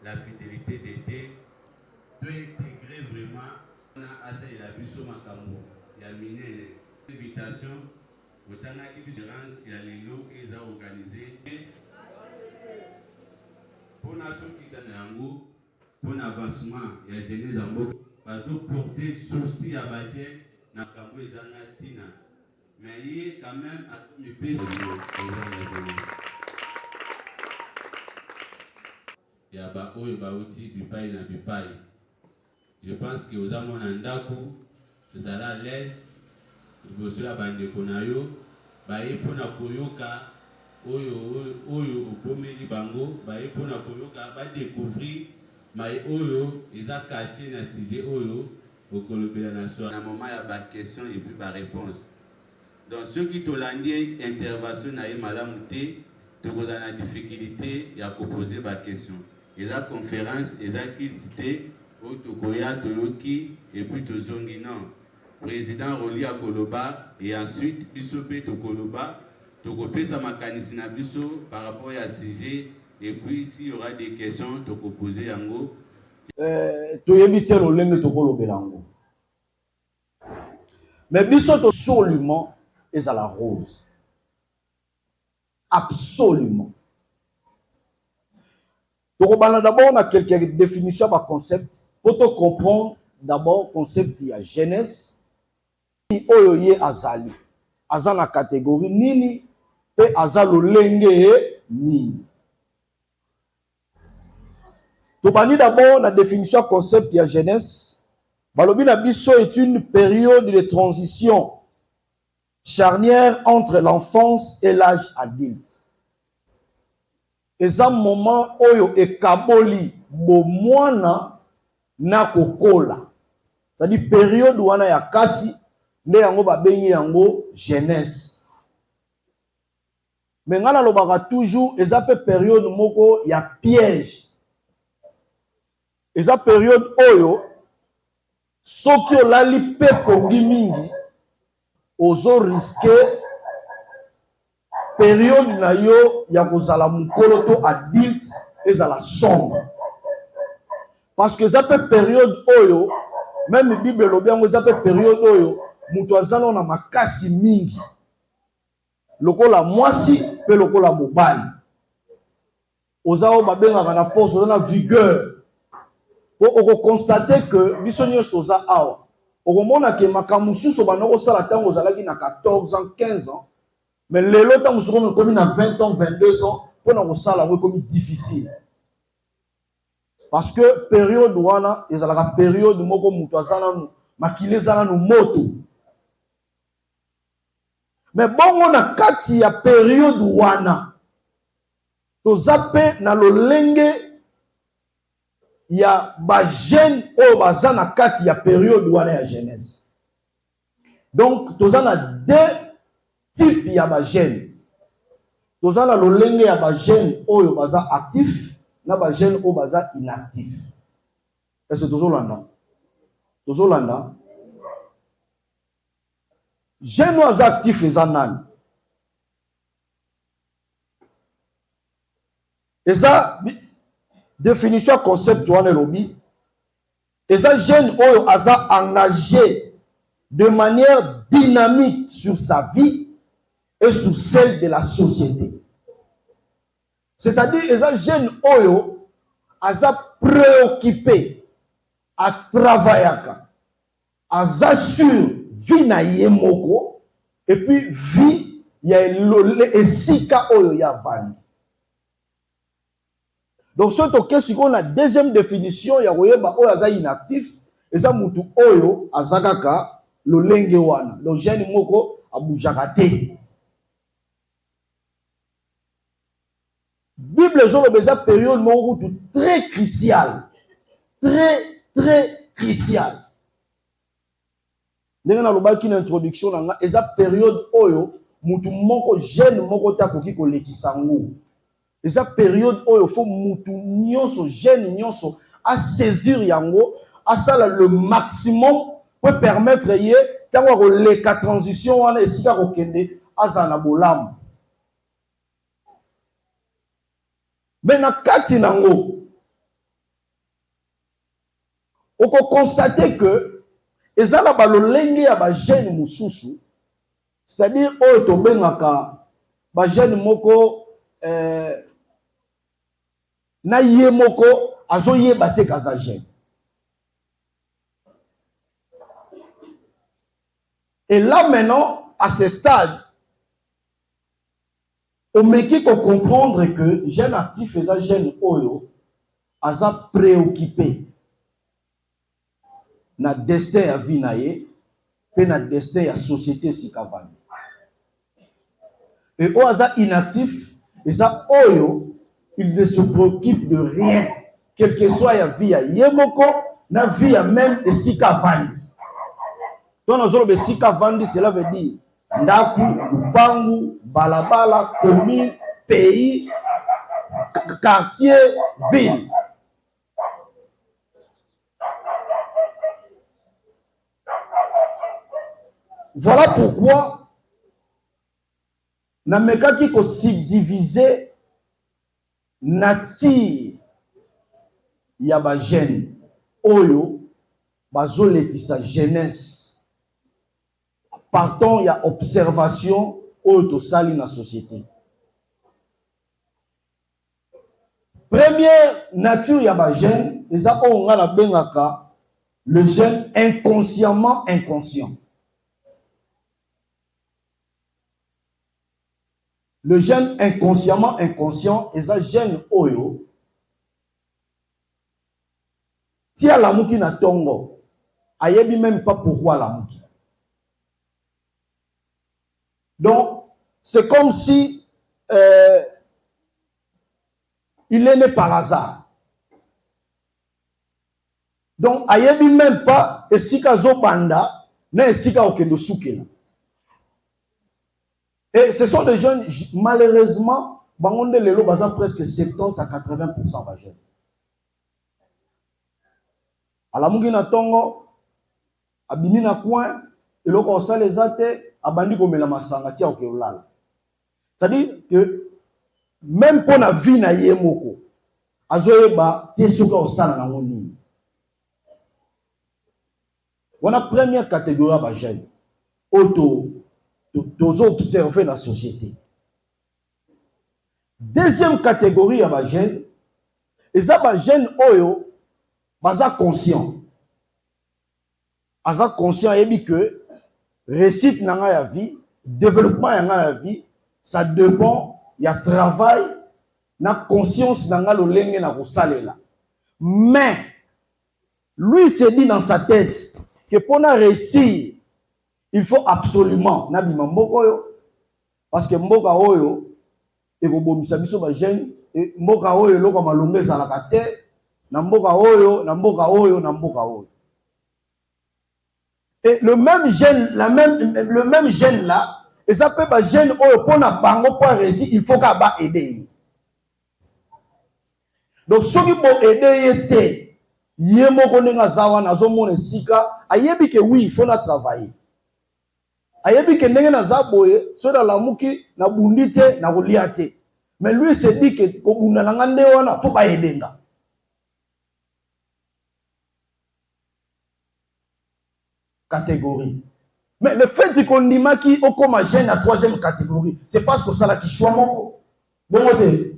la fidélité d'été peut intégrer vraiment à la biso makambo ya minene invitation autant qui différence il y a les lots qui ont organisé pour la sortie yango pour l'avancement ya jeunesse en moko bazo porter souci à budget na kambo ezana tina mais il quand même à mi pèse ya ba oyo bauti bipai na bipai. Je pense que aux amons en daku, vous allez à l'aise, vous serez à bandeko na yo, baye pona koyoka, oyo okomeli bango, baye pona koyoka, ba découvrir, mais oyo, ils a caché na sujet oyo, au kolobela na soir. À un moment, il y a ba question et puis ba réponse. Donc ceux qui t'ont landé intervention na y malamouté, tu as la difficulté, il y a poser ba question. Ils a conférence, ils a quitté. Otokoya Toloki et puis Tozongi non. Président Roli à Koloba et ensuite Bisope Tokoloba. Tokopé sa makanisi na biso par rapport à sujet et puis s'il y aura des questions toko poser yango. Toyebite lo lenge tokolobela yango. Mais biso absolument est à la rose. Absolument. Tokobana d'abord on a quelques définitions par concept. Pour te comprendre, d'abord, concept de la jeunesse, oyo ye azali. Aza na catégorie nini, et azalo lenge nini. Tobani d'abord la définition concept de la jeunesse. Balobi na biso est une période de transition charnière entre l'enfance et l'âge adulte. Et un moment oyo ekaboli bo mwana na kokola. C'est-à-dire période wana ya kati nde yango babengi yango jeunesse. Mais ngana lobaka toujours ezape période moko ya piège. Eza période oyo soki olali pepo mingi ozo risquer période na yo ya kozala mukolo to adulte ezala sombre. Parce que ça peut période oyo, même la Bible lobiango ça peut période oyo, mutu azana na makasi mingi. Lokola mwasi pe lokola mobali. Ozao babenga na force, na vigueur. Oko constater que biso nyos toza awa. Oko mona ke makamususo banoko sala tango zalaki na 14 ans, 15 ans. Mais lelo tango sokomo komi na 20 ans, 22 ans, pona ko sala ko komi difficile. Parce que période wana ezalaka période moko mutu azana nu makile zana nu moto. Mais bongo na kati ya période wana tozape na lolenge ya ba jeune o bazana kati ya période wana ya jeunesse. Donc tozana deux types ya ba jeune. Tozana lolenge ya ba jeune oyo baza actif na ba jeune o baza inactif. Est-ce que tozolanda? Tozolanda. Jeune ou actif eza nani? Eza définition concept wana lobi. Eza jeune oyo aza engagé de manière dynamique sur sa vie et sur celle de la société. C'est-à-dire, les jeunes oyo aza préoccupé à travailler, aza sur vie na yemoko et puis vie ya esika oyo ya bandi. Donc ce qui est la deuxième définition ya koyeba oyo aza inactif, eza mutu oyo azakaka lolenge wana. Le jeune moko abujaka te. Bible est une période très cruciale. Très cruciale. Nous avons une introduction. C'est une période où mutu moko jeune moko ta koki ko lekisango. C'est une période où il faut mutu nyonso jeune nyonso à saisir yango, à ça le maximum pour permettre yé tango ko leka transition wana esika ko kende azana bolam. Mais na kati nango on peut constater que ezala balolenge ya ba jeune mususu, c'est-à-dire oyo tobengaka ba jeune moko na ye moko azoyeba te kaza jeune. Et là maintenant, à ce stade, on me qui comprendre que jeune actif et jeune oyo aza préoccupé na destin ya vie na ye pe na destin ya société sikavani. Et oyo aza inactif et ça oyo il ne se préoccupe de rien, quel que soit la vie ya yemoko na vie ya même de sikavani. Donc nous avons sikavani, cela veut dire ndaku, lupangu, balabala, commune, pays, quartier, ville. Voilà pourquoi na meka ki ko subdiviser nature ya ba jeune oyo bazolekisa jeunesse. Partons, il y a observation au sali na société. Première nature, il y a ma jeune, les on a la bengaka, le jeune inconsciemment inconscient. Le jeune inconsciemment inconscient, et ça jeune oyo, si à la mouki na tongo, ayebi même pas pourquoi la mouki. Donc, c'est comme si il est né par hasard. Donc, ayebi même pas esika zo banda, na esika okendo soukela. Et ce sont des jeunes, malheureusement, bangonde lelo baza presque 70 à 80% ba jeunes. Ala mungi na tongo, abini na coin, eloko osala ezate, abandi komela masanga tia okeolala. C'est-à-dire que même pour la vie na yemoko azoyeba te soka osala na ngoni. On a première catégorie ba jeune auto observer la société. Deuxième catégorie ba jeune eza ba jeune oyo baza conscient. Aza conscient yebi que réussite dans la vie, développement dans la vie, ça dépend, il y a travail, na conscience dans la lolenge na kosalela. Mais lui se dit dans sa tête que pour réussir, il faut absolument na bima mboko yo, parce que mboka oyo e ko bomisa biso ba jeune e mboka oyo loko malonge za la kate na mboka oyo na mboka oyo na mboka oyo. Et le même jeune, le même jeune là, et ça peut pas jeune oh pour na bango pour réussir, il faut qu'à ba aider. Donc ceux qui vont aider était, yemo konenga zawa na zo mona sika, ayebi que oui il faut na travailler. Ayebi que ndenge na zaboye, so da lamuki na bundite na goliate. Mais lui se dit que ko bunda na ngande wana faut ba aider nga. Catégorie. Mais le fait qu'on n'y m'a qui au comme jeune à troisième catégorie, c'est parce que ça la qui choix mon bon côté.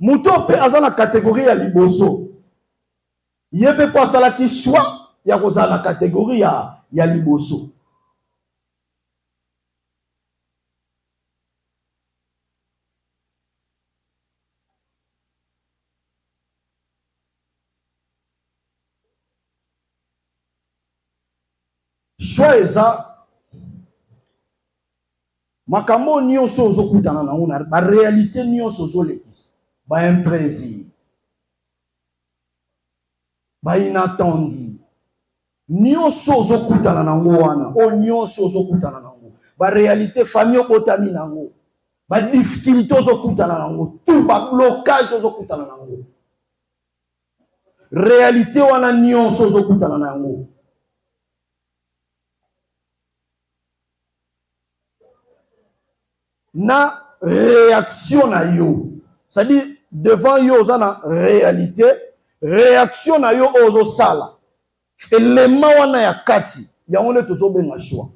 Mouton peut avoir la catégorie à liboso. Il peut pas ça la qui choix, il y a la catégorie à liboso. Choix eza makambo nyonso ozokutana na ngona ba réalité nyonso ozolekisa ba imprévu ba inattendu nyonso ozokutana na ngo wana o nyonso ozokutana na ngo ba réalité famille obotami na ngo ba difficulté ozokutana na ngo tout ba blocage ozokutana na ngo réalité wana nyonso ozokutana na ngo. Na réaction na yo, c'est-à-dire devant yo ça na réalité réaction na yo ozo sala élément wana ya kati yango nde tozobenga choix.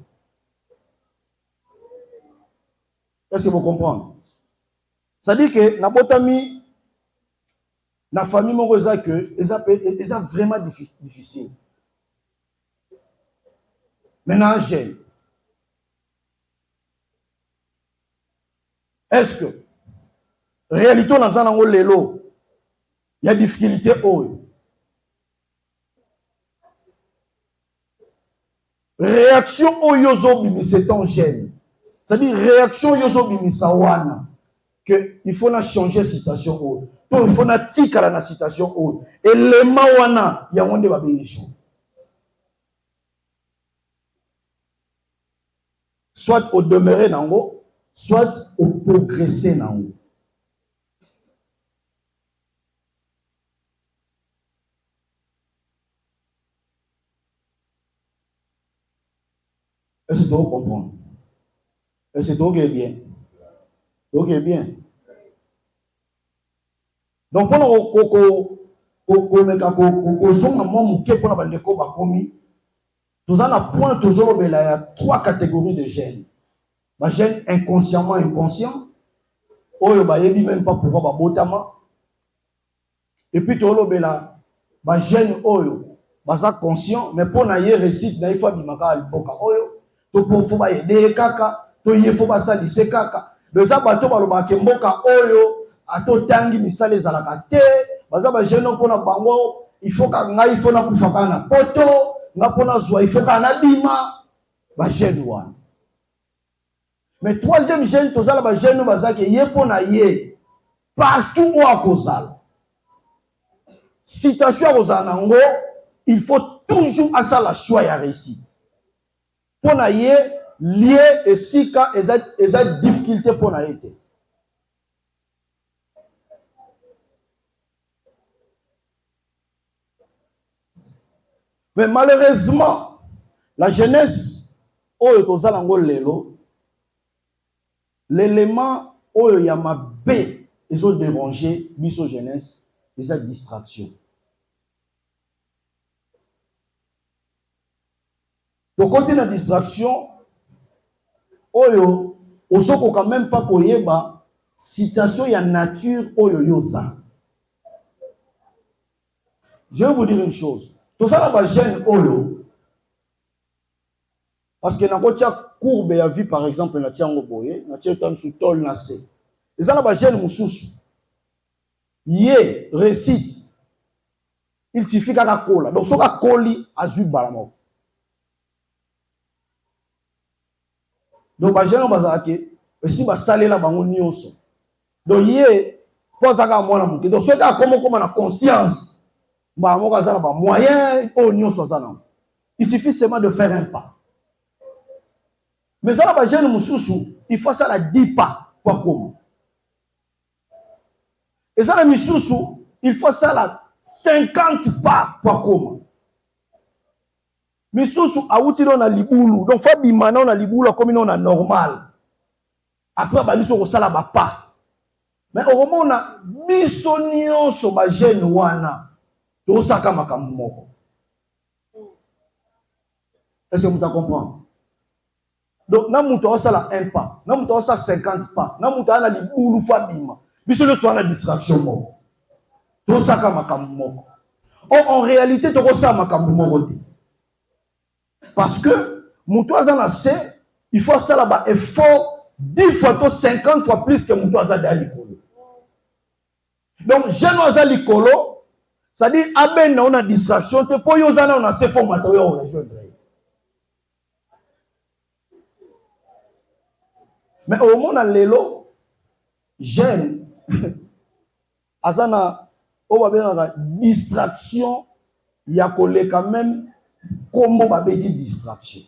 Est-ce que vous comprenez? C'est-à-dire que na botami na famille moko eza que eza vraiment difficile. Maintenant jeune, est-ce que réalité na za nango lelo il y a difficulté oyo réaction oyo zobimisa étant jeune, c'est-à-dire réaction oyo zobimisa wana que il faut na changer situation oyo to il faut na tikala na situation oyo élément wana yango nde babengi choix. Soit au demeurer nango, soit au progresser nango. Est-ce que tu comprends? Est-ce que tu es bien? Ok, bien. Donc, pour nous il y a 3 catégories de gènes. Les gènes inconsciemment inconscients, oyo bayebi même pas pourquoi babotama. Et puis tu as les gènes oyo baza conscient, mais pour na ye récite na ifa bimaka alboka oyo to pour faut ba aider kaka to ye faut ba salise kaka. Les bato balobaka mboka oyo atotangi misale ezalaka te baza ba gène pour na bango il faut ka ngai il faut na kufaka na poto nga pona zwa il faut ka na bima ba gène wana. Mais troisième gène tozala ba gène baza ke ye pona ye partout où a kozala citation à kozanango il faut toujours à ça la choix ya réussite pona ye lié et sika eza difficulté pona été. Mais malheureusement la jeunesse oyo tozalango lelo l'élément oyo ya mabe ezo déranger biso jeunesse eza distraction. Donc quand il y a distraction oyo osoko quand même pas koyeba citation ya nature oyo yoza. Je vais vous dire une chose. Tout ça là jeune oyo parce que na kotia courbe ya vie par exemple na tiango boye na tia tam sous tol na se. Et ça là jeune mususu. Yé récite. Il suffit qu'à cola. Donc soka koli azu balamo. Donc ba jeune bazake si ba salela bango nyonso. Donc yé posa ka mwana muke. Donc soka comme na conscience. Ba mo ka zala ba moyen o nyonso zala. Il suffit seulement de faire un pas. Mais ça ba jeune mususu, il faut ça la 10 pas pour comment. Et ça la mususu, il faut ça la 50 pas pour comment. Misusu awuti na libulu. Donc faut bimana na libulu comme on a normal. Après ba biso ko sala ba pas. Mais au moment na biso nyonso ba jeune wana to saka makambo moko. Est-ce que vous comprenez? Donc na muto osala un pas, na muto osala 50 pas, na muto ana libulu fa bima. Biso le soir la distraction moko. To saka makambo moko. En réalité to ko sala makambo moko te. Parce que Moutouazan a c'est, il faut ça là-bas effort 10 fois, 50 fois plus que Moutouazan de l'Ikolo. Donc, Genoazan l'Ikolo, c'est-à-dire, Aben on a distraction, pour Yozana on a ces formats, on a mais au moment où l'élo, jeune, Azana, on va bien la distraction, il y a collé quand même. Comment va dire distraction?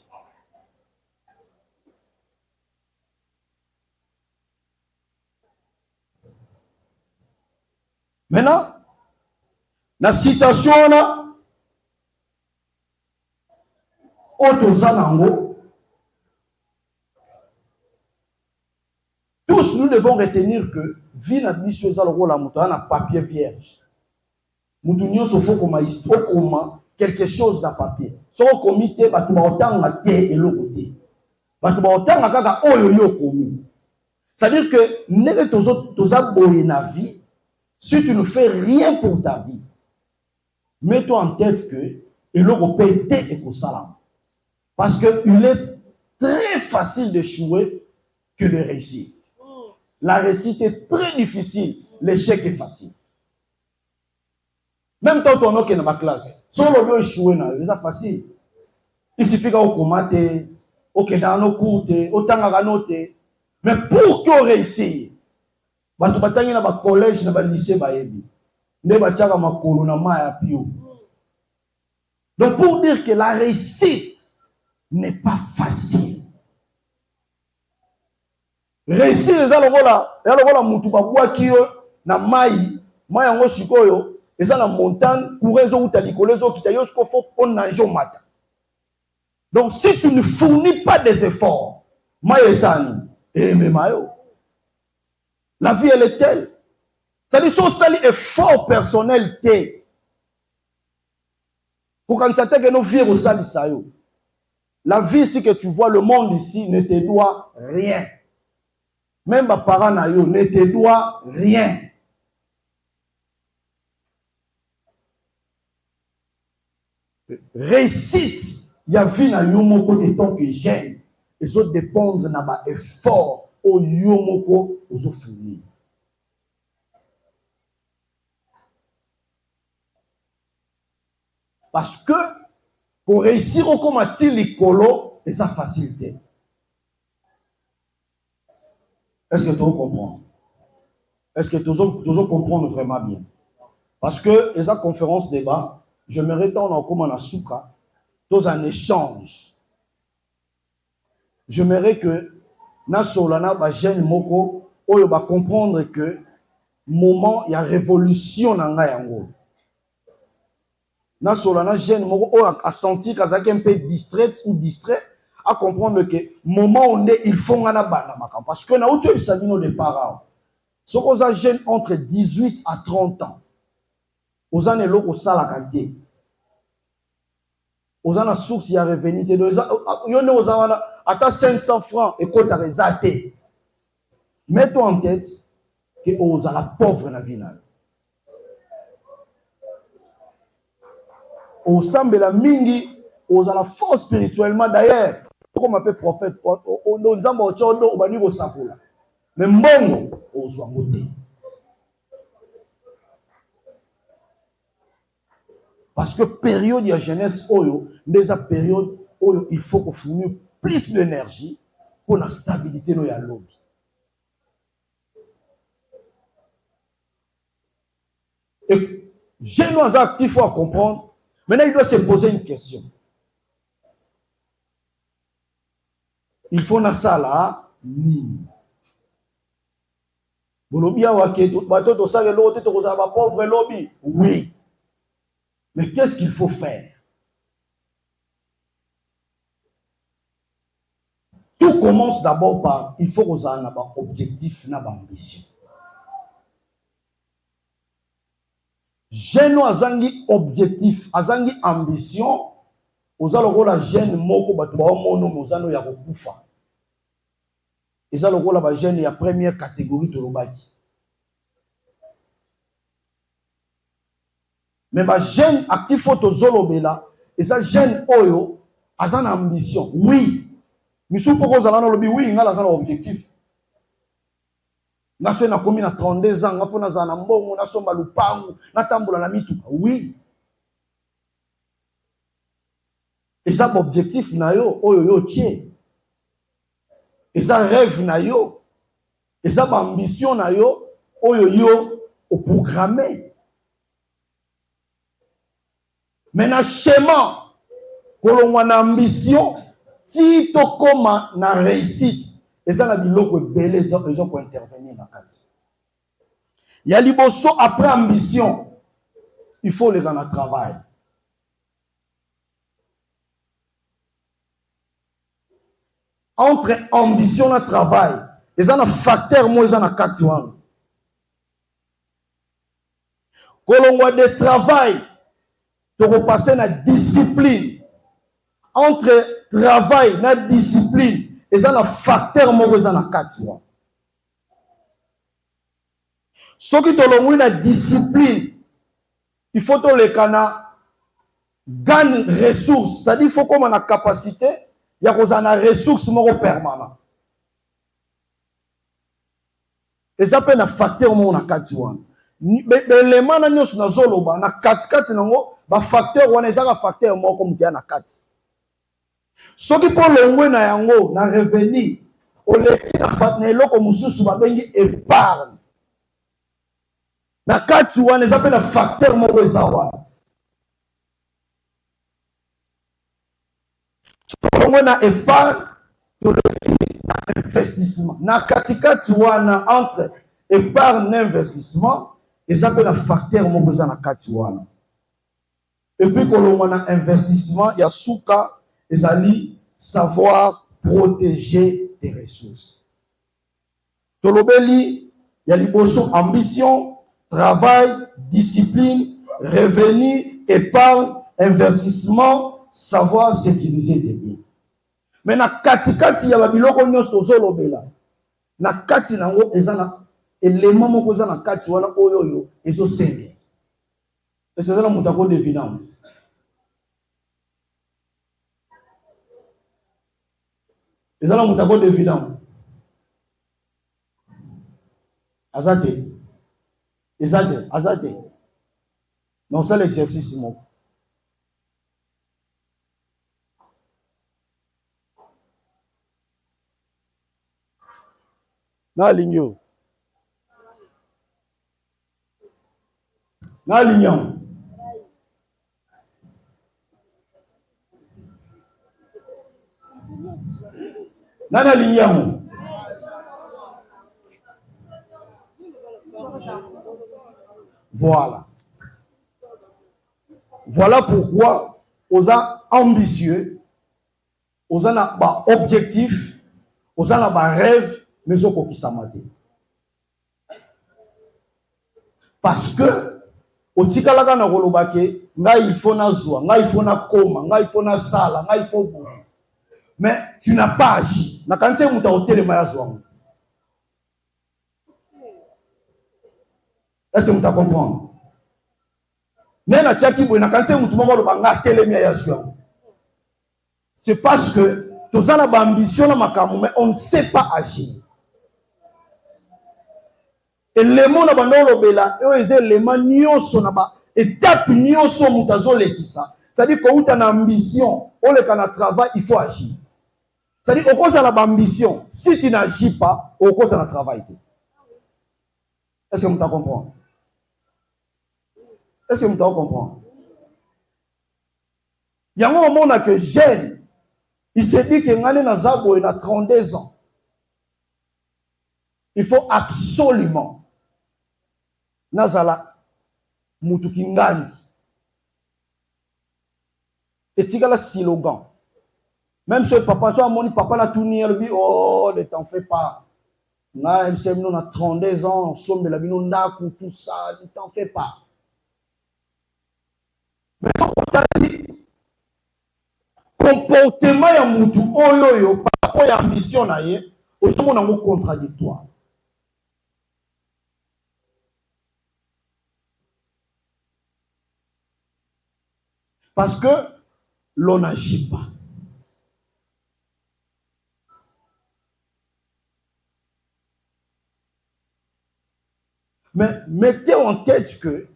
Maintenant, la citation là, tous nous devons retenir que vie n'a pas le rôle à un papier vierge. mutu nyonso faut koma histoire koma quelque chose na papier. Soko comité batu ba otanga te eloko te. Batu ba otanga kaka oyo yo komi. C'est-à-dire que nele toza boye na vie, si tu ne fais rien pour ta vie, mets-toi en tête que eloko pe te ekosala. Parce que il est très facile d'échouer que de réussir. La réussite est très difficile, l'échec est facile. Même quand on est dans ma classe, si on veut échouer, c'est facile. Il suffit qu'on commente, qu'on dans nos cours, autant à noter. Mais pour qu'on réussisse, tu vas dans le collège, dans le lycée, ne va pas ma corona ma pio. Donc pour dire que la réussite n'est pas facile. Réussir eza lokola mutu babwaki yo na mai yango sikoyo eza na montagne pour ezokuta likolo ezokita yo siko fo po nager au matin. Donc si tu ne fournis pas des efforts, mai ezani emema yo. La vie elle est telle. C'est-à-dire so sali effort personnel te. Pour quand ça te que nos vies au sali sa yo. La vie ici que tu vois, le monde ici ne te doit rien. Même ma parents na yo ne te doit rien. Réussite, il y a vie na yo moko de temps que j'aime. Et ça dépendre na ba effort au yo moko aux fournir. Parce que pour réussir au comati l'écolo, et ça facilité. Est-ce que tu comprends? Est-ce que tu comprends vraiment bien? Parce que, les conférences débat, je me retourne en comme en souka, tous un échange. J'aimerais que, na solana, ba jeune moko, oyo ba comprendre que, moment, il y a révolution dans la yango. Na solana, jeune moko, oyo a senti qu'il y a un peu distraite ou distrait, à comprendre que moment où on est, il faut ngana bana makam parce que na outu bisabino de parents so ko za jeune entre 18 à 30 ans ozane loko sala kante ozana source ya revenu te yone ozana ata 500 francs et kota rezate. Mets-toi en tête que ozala pauvre na vie na osambela mingi ozala fort spirituellement d'ailleurs. Comme un peu prophète, mais mbongo ozwa ngote. Parce que période de jeunesse oyo, déjà période oyo il faut qu'on fournisse plus d'énergie pour la stabilité de la lobby. Et j'ai nos actifs à comprendre. Maintenant il doit se poser une question. Il faut na sala ni. Bolobia waketo batoto sala lote to kozala ba pauvre lobby. Oui. Mais qu'est-ce qu'il faut faire? Tout commence d'abord par il faut qu'on ait un objectif, une ambition. Jeune azangi objectif, azangi ambition. Ozalo kola jeune moko batu ba mono mozano ya kokufa. Ezalo kola ba jeune ya première catégorie to lobaki. Mais ba jeune actif photo zolobela, eza jeune oyo azana ambition. Oui. Misu poko zala na lobi oui ngala zana objectif. Na so na komi na 32 ans, ngafo na zana mbongo na somba lupangu, na tambola na mituka. Oui. Et ça, l'objectif na yo, oyo yo tient. Et ça, rêve na yo. Et ça, ambition na yo, oyo yo, au programmé. Mais na schéma, kolongwa na ambition, si to koma na réussite, et ça, la biloko belé, ils ont pour intervenir na kati. Il y a liboso après ambition, il faut les gars na travail. Entre ambition et travail, ils ont un facteur, moi, ils ont un 4. kolongwa de travail tokopase na discipline. Entre travail na discipline eza na facteur moko eza na kati wa. Soki tolongwi na discipline, il faut toleka na gagne ressources, c'est-à-dire il faut comme na capacité ya kozala na ressources moko permanent. Eza pe na facteur moko na kati wana. Belema na nyonso na zoloba na kati nango ba facteur wana eza ka facteur moko mukia na kati. Soki po longwe na yango na revenu oleki na eloko mususu babengi épargne. Na kati wana eza pe na facteur moko eza wana. Longwe na épargne toleki na investissement. Na kati wana entre épargne na investissement eza pe na facteur moko eza na kati wana. Et puis kolongwa na investissement ya suka ezali savoir protéger tes ressources. Tolobeli ya liboso ambition, travail, discipline, revenu, épargne, investissement, savoir sécuriser tes biens. Mais na kati ya babiloko nyonso tozolobela na kati nango eza na élément moko eza na kati wana oyo ezosenga. Ezala mutu akodevina. Ezala mutu akodevina. Azate. Non, c'est l'exercice moko. Na ligno. Na ligno. Na ligno. Voilà. Voilà pourquoi aux ambitieux, aux objectifs, aux rêves, mais aux qui s'amadent. Parce que au tikalaka na kolobake, nga il faut na zoa, nga il faut na koma, nga il faut na sala, nga il faut boire. Mais tu n'as pas agi. Na kanse muta hôtel ma zoa. Est-ce que vous comprenez? C'est parce que tous a ambition mais on ne sait pas agir. Et les mots na bandolo bela les nyonso na ba étape nyonso mutazo lekisa. C'est-à-dire que tu as une ambition, on le kana travail, il faut agir. C'est-à-dire au cause de l'ambition, si tu n'agis pas, au cause de la travail. Est-ce que vous comprenez? Est-ce que vous comprenez? Il y a un moment que jeune, il se dit qu'il y a un 32 ans. Il faut absolument nazala mutukingandi. Et tu as le slogan. Même si papa, soit mon papa l'a tourné, il dit oh, ne t'en fais pas. On a 32 ans, on sommes de la binondaku, tout ça, ne t'en fais pas. Mais comportement ya mutu oyo par rapport à ambition na ye osomo nango contradictoire. Parce que l'on n'agit pas. Mais mettez en tête que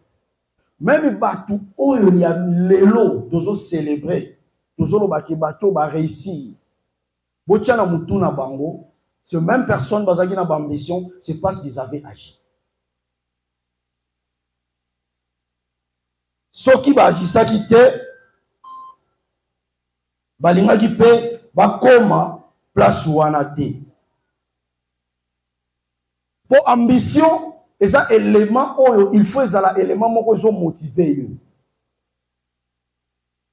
même Batou, il y a l'élo, nous célébrer, nous Batou va réussir. Botiana Mutuna Bango, ces mêmes personnes basées dans l'ambition, c'est parce qu'ils avaient agi. Ce qui va agir, ça qui était, Balinga qui paie, Bakoma, place ou anate. Pour ambition, et ça élément il faut ça élément moko zo motiver yo.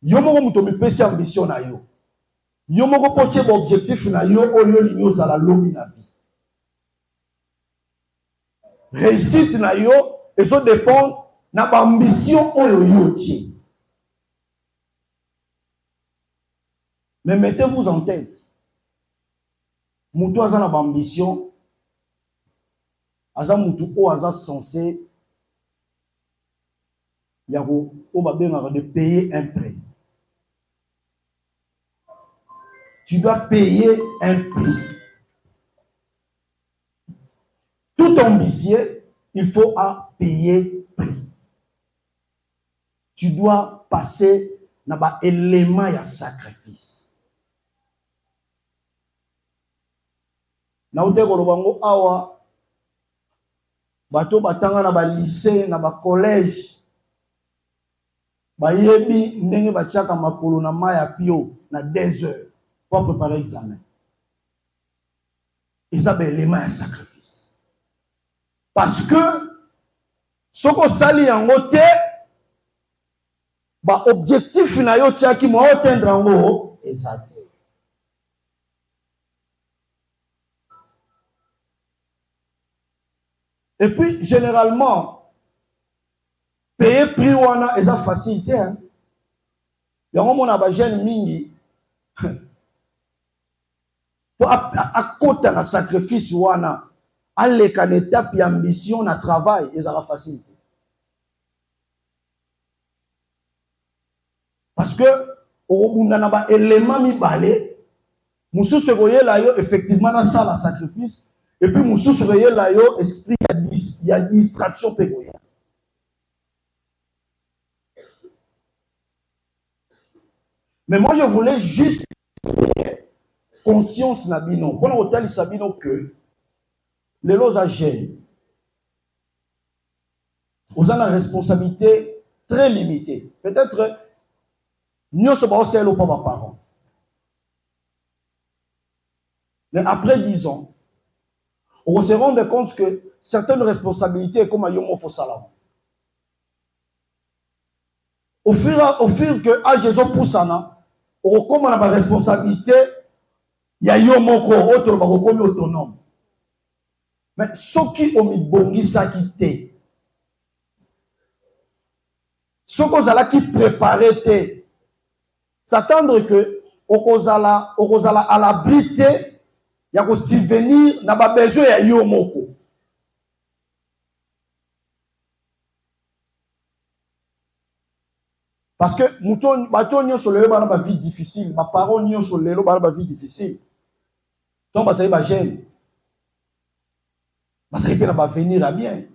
Yo moko mutomi pesi ambition na yo. Yo moko poche objectif na yo oyo linyo za la lobi na vie. Réussite na yo et ça dépend na ba ambition oyo yotie. Mais mettez-vous en tête. Moutou aza na ba ambition. Aza moutou o aza censé yako o ba benga de payer un prix. Tu dois payer un prix. Tout ambitieux, il faut payer prix. Tu dois passer dans un élément de sacrifice. Na ute kolobango awa bato batanga na ba lycée na ba collège bayebi ndenge batiaka makolo na maya pio na 2 heures pour préparer l'examen. Ils ont l'élément de sacrifice. Parce que ce qu'on sali en côté, ba objectif na yo tia ki mo atteindre en haut exact. Et puis généralement payer prix wana eza facilité hein. Yango mona ba jeune mingi pour à côté na sacrifice wana aller qu'en étape d'ambition na travail eza facilité. Parce que au na ba élément mi balé mususu koyela yo effectivement na ça la sacrifice et puis mususu koyela yo esprit il y a distraction pégoya. Mais moi je voulais juste conscience na bino pour hôtel sabino que les lois agents vous avez une responsabilité très limitée. Peut-être nous sommes pas pas ma parents. Mais après 10 ans, on se rend compte que certaines responsabilités comme à Yomo Fossalam. Au fur que à Jésus Poussana, on recommande la responsabilité, il y a Yomo Ko, autre autonome. Mais ce qui ont mis bongi ça quitté. Ce qu'on a qui préparait, s'attendre que okozala à l'abrité ya ko subvenir na ba besoin ya yo moko. Parce que mouton bato nyonso lelo bana ba vie difficile, ma parole nyonso lelo bana ba vie difficile. Donc ba ça ba gêne. Ba ça na ba venir à bien.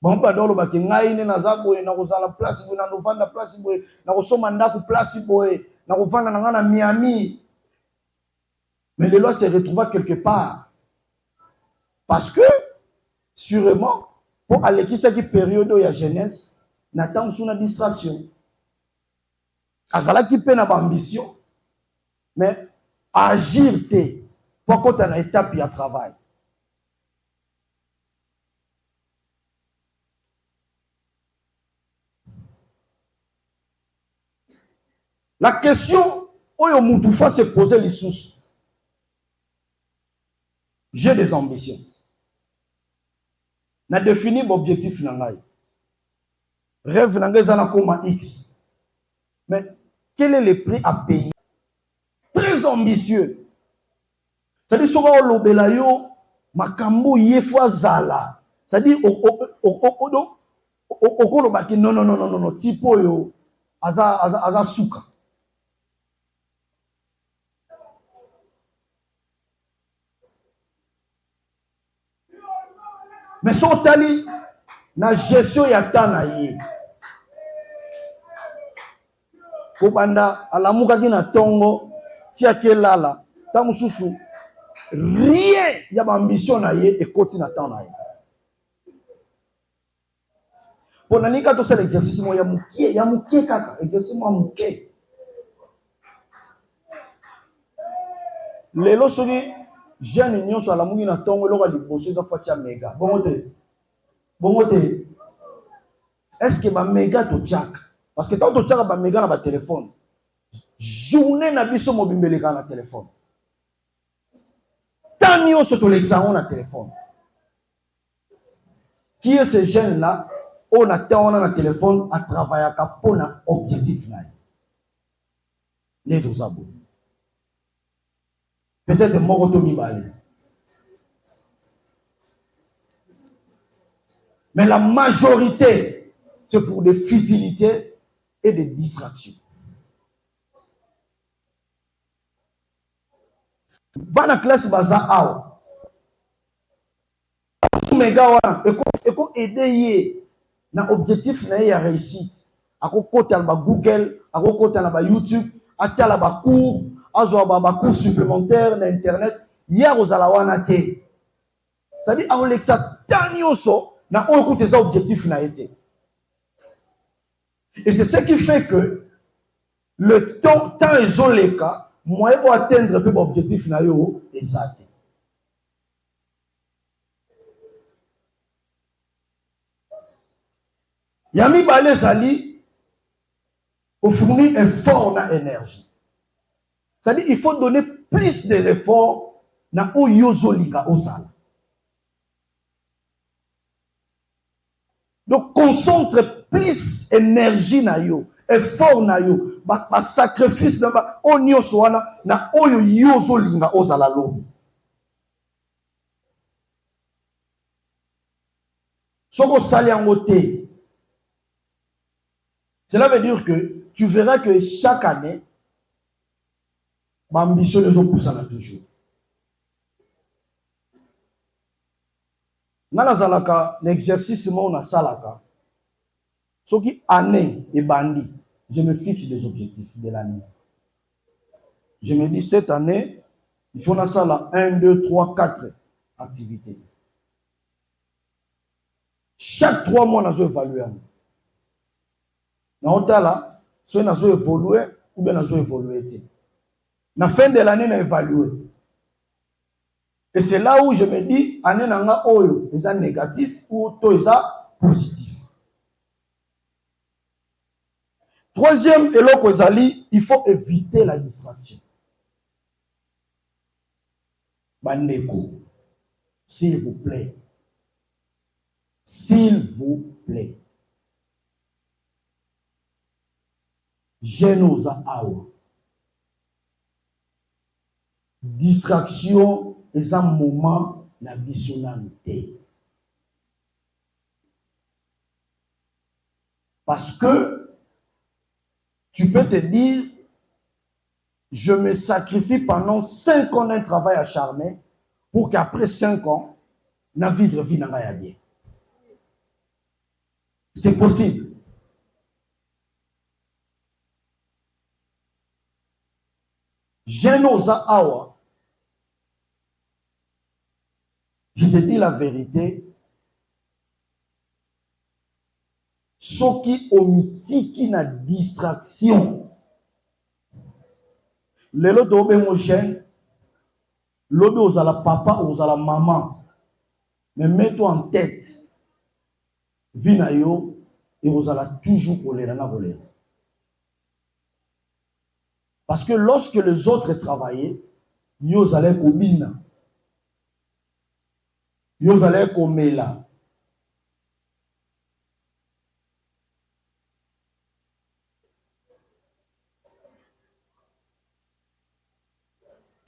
Bon pas dolo ba ki ngai ne na zabo na kozala place bo na novanda place bo na kosoma ndako place bo na kovanda na ngana Miami. Mais le loi se retrouva quelque part. Parce que, sûrement, pour aller qui cette période où il y a jeunesse, n'attend sous une distraction. Azala qui peine à ambition, mais agir te, pour qu'on ait une étape et un travail. La question, où il y a se poser les sources. J'ai des ambitions. Na défini mon objectif nangai. Rêve nangai zana comme X. Mais quel est le prix à payer? Très ambitieux. C'est-à-dire soka olobela yo makambo yefwa zala. C'est-à-dire okolobaki non tipo yo aza suka. Mais son tali na gestion ya tana ye. Kobanda alamuka ki na tongo tia ke lala ta mususu rien ya ba ambition na ye ekoti na tana ye. Pona nika to sel exercice mo ya mukie kaka exercice mo mukie. Lelo soki jeune nyonso alamuki na tongo loka liboso za fatia mega. Bongo te. Est-ce que ba mega to tchak? Parce que tant to tchaka ba mega na ba téléphone. Journée na biso mobimbeleka na téléphone. Tant nyonso to l'examen na téléphone. Qui est ce jeune là? on a un téléphone à travailler pour un objectif. Les deux abos. Peut-être Morotomi Bale. Mais la majorité, c'est pour des futilités et des distractions. Bana classe baza awa. Mega wana eko aider na objectif na ya réussite. Ako kota na Google, ako kota na YouTube, atala ba cours, azo ba cours supplémentaires na internet, ya ozala wana te. C'est-à-dire Alexa tanyoso na on écoute ça objectif na été. Et c'est ce qui fait que le temps ils ont les cas, moyen pour atteindre peu objectif na yo exact. Yami balé sali pour fournir un fort na énergie. C'est-à-dire il faut donner plus d'efforts na o yozolika osala. Donc concentre plus énergie na yo, effort na yo, ba sacrifice na ba onyo soana na oyo yozolinga osala lo. Soko sali en moté. Cela veut dire que tu verras que chaque année, ma ambition les autres poussent toujours. Nalazalaka, l'exercice on a salaka. Ce qui année et bandit, je me fixe des objectifs de l'année. Je me dis cette année, il faut na sala 1, 2, 3, 4 activités. Chaque 3 mois, on a évalué. Na otala, soit on a évolué ou bien on a évolué. Na fin de l'année, on a évalué. Et c'est là où je me dis, année nanga oyo, est négatif ou to est positif. Troisième eloko ezali, il faut éviter la distraction. Bandeko, s'il vous plaît. S'il vous plaît. Genosa awa. Distraction est un moment la bisonalité. Parce que tu peux te dire, je me sacrifie pendant 5 ans d'un travail acharné pour qu'après 5 ans, na vivre vie n'a pas bien. C'est possible. Genosa awa. Je te dis la vérité. Ce qui omiti qui n'a distraction. Le lot de mon jeune, l'obé aux la papa, aux la maman. Mais mets-toi en tête. Vinayo et aux la toujours colère na colère. Parce que lorsque les autres travaillaient, ils allaient combiner. Ils allaient combiner là.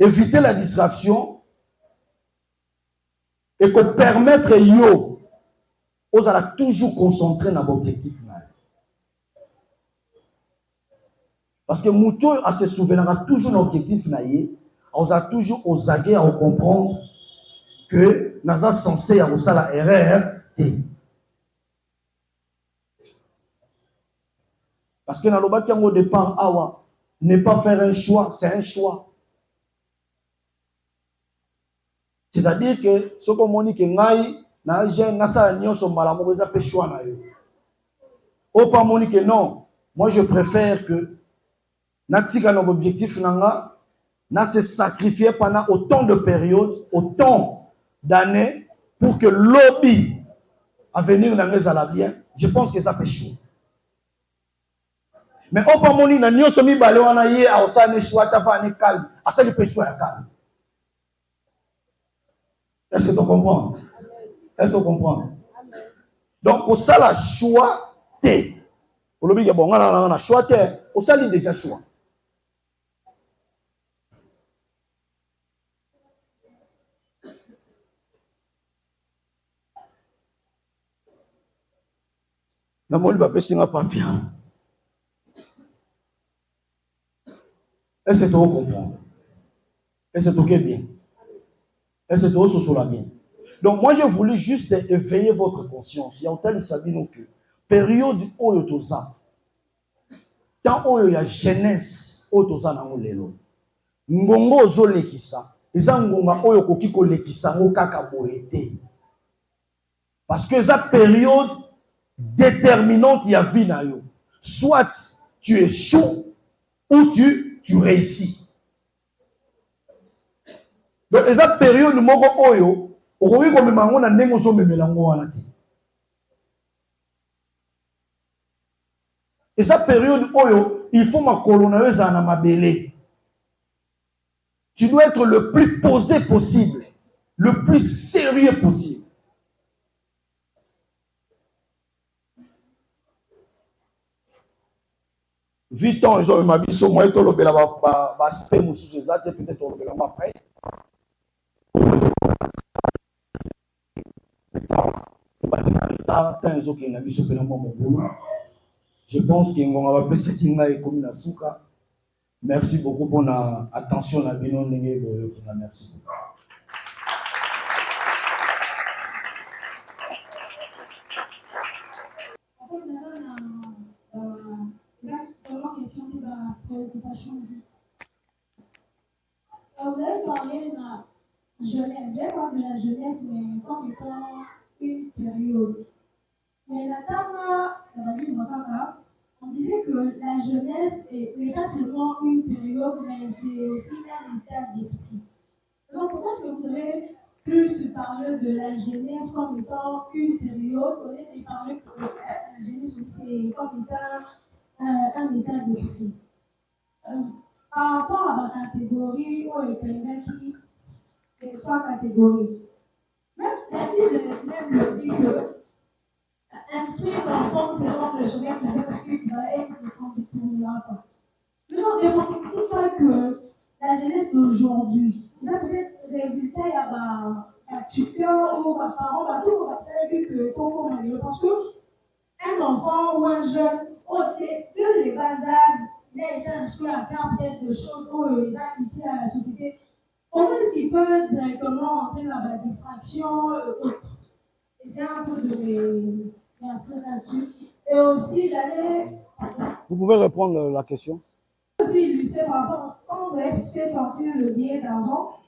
Éviter la distraction et que permettre yo aux à toujours concentrer dans l'objectif. Parce que Mouto a se souviendra toujours l'objectif naïe, on a toujours aux aguets à comprendre que nous sommes censés avoir ça la erreur. Parce que dans le bas au départ, awa, ne pas faire un choix, c'est un choix. C'est-à-dire que ce qu'on dit que ngai na jeune na sa nyonso malamu beza pe choix na yo. Au pas moni que non, moi je préfère que natika nos objectifs nanga na se sacrifier pendant autant de périodes, autant d'années pour que lobby à venir dans les ala bien. Je pense que ça peut choix. Mais au pas moni na nyonso mi balé wana yé a osa ne choix ta fa ne calme, a ça le peut choix calme. Est-ce que tu comprends? Est-ce que tu comprends? Donc, au ça la choix, T. Au lobby, bon, on a choix, T. Au ça, il déjà choix. Dans mon livre, je vais papier. Est-ce que tu comprends? Est-ce que tu bien? Est-ce que tu sur la bien? Donc, moi, je voulais juste éveiller votre conscience. Il y a autant de sabino que période où il y a tant où il y a jeunesse, où il y a lelo. Ngongo zo lekisa. Eza ngonga oyo koki ko lekisa ngo kaka boete. Parce que ça période déterminante il y a vie na yo. Soit tu échoues ou tu réussis. Donc eza période moko oyo okoki ko mema ngo na ndenge zo memela ngo wana te. Eza période oyo il faut makolo na yo za na mabele. Tu dois être le plus posé possible, le plus sérieux possible. Vite, ils ont ma biso, moi, tout le bel aspect, peut-être au bel après. Je pense qu'il y a un peu de merci beaucoup pour l'attention à Bino Nenge. Merci beaucoup. Question de la préoccupation. Vous avez parlé de la jeunesse, j'ai parlé de la jeunesse, mais comme étant une période. Mais la table, on disait que la jeunesse n'est pas seulement une période, mais c'est aussi un état d'esprit. Donc, pourquoi est-ce que vous avez plus parlé de la jeunesse comme étant une période, au lieu de parler de la jeunesse aussi comme étant un état d'esprit? Par rapport à la catégorie où il y a trois catégories, même le dit que instruire l'enfant selon le chemin qui va être descendu pour l'enfant. Mais on démontre toutefois que la jeunesse d'aujourd'hui, il a peut-être résultat, il y a un tuteur ou un parent, tout va faire que ton parce que un enfant ou un jeune, de les bas âges, il a été instruit à faire peut-être des choses où il a utiles à la société. Comment est-ce qu'il peut directement entrer dans la distraction c'est un peu de mes pensées là-dessus. Et aussi, j'allais. Vous pouvez répondre la question? Aussi illustrer par rapport quand on fait sortir le billet d'argent,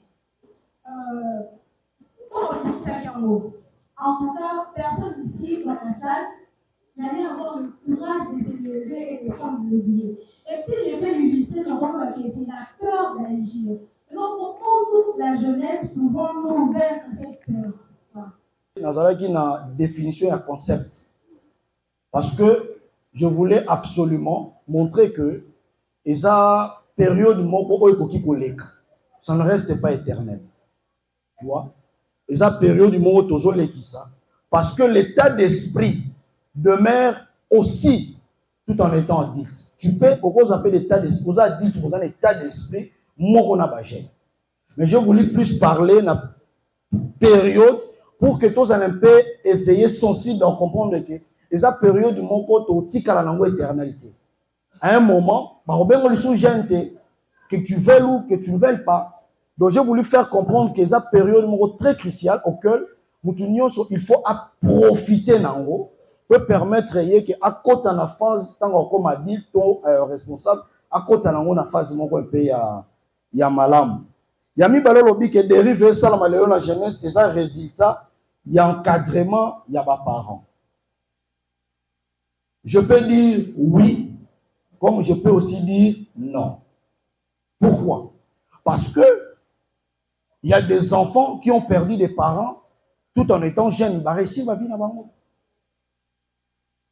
quand on dit ça en haut. En tout cas, personne ici dans la salle n'allait avoir le courage de se lever et de prendre le billet. Et si je vais l'illustrer, je vois que c'est la peur d'agir. Donc, comment nous, la jeunesse, pouvons-nous vaincre cette peur? Nazaraki na définition et un concept. Parce que je voulais absolument montrer que esa période ça ne reste pas éternel. Tu vois? Esa période parce que l'état d'esprit demeure aussi tout en étant adulte. Tu peux appeler l'état d'esprit, vous adulte, vous avez un état d'esprit, mais je voulais plus parler de la période pour que tous un peu éveillés, sensibles, à comprendre que les période de mon côté, aussi qu'à la éternalité. À un moment, que tu veuilles ou que tu ne veuilles pas. Donc j'ai voulu faire comprendre que les période très cruciale auquel il faut profiter nango peut permettre que à côté de la phase tant comme adulte responsable à côté de la phase mon un peu ya malam. Yami balolobi que dérive ça la jeunesse et ça résultat il y a encadrement, il y a pas parents. Je peux dire oui, comme je peux aussi dire non. Pourquoi? Parce que il y a des enfants qui ont perdu des parents tout en étant jeunes.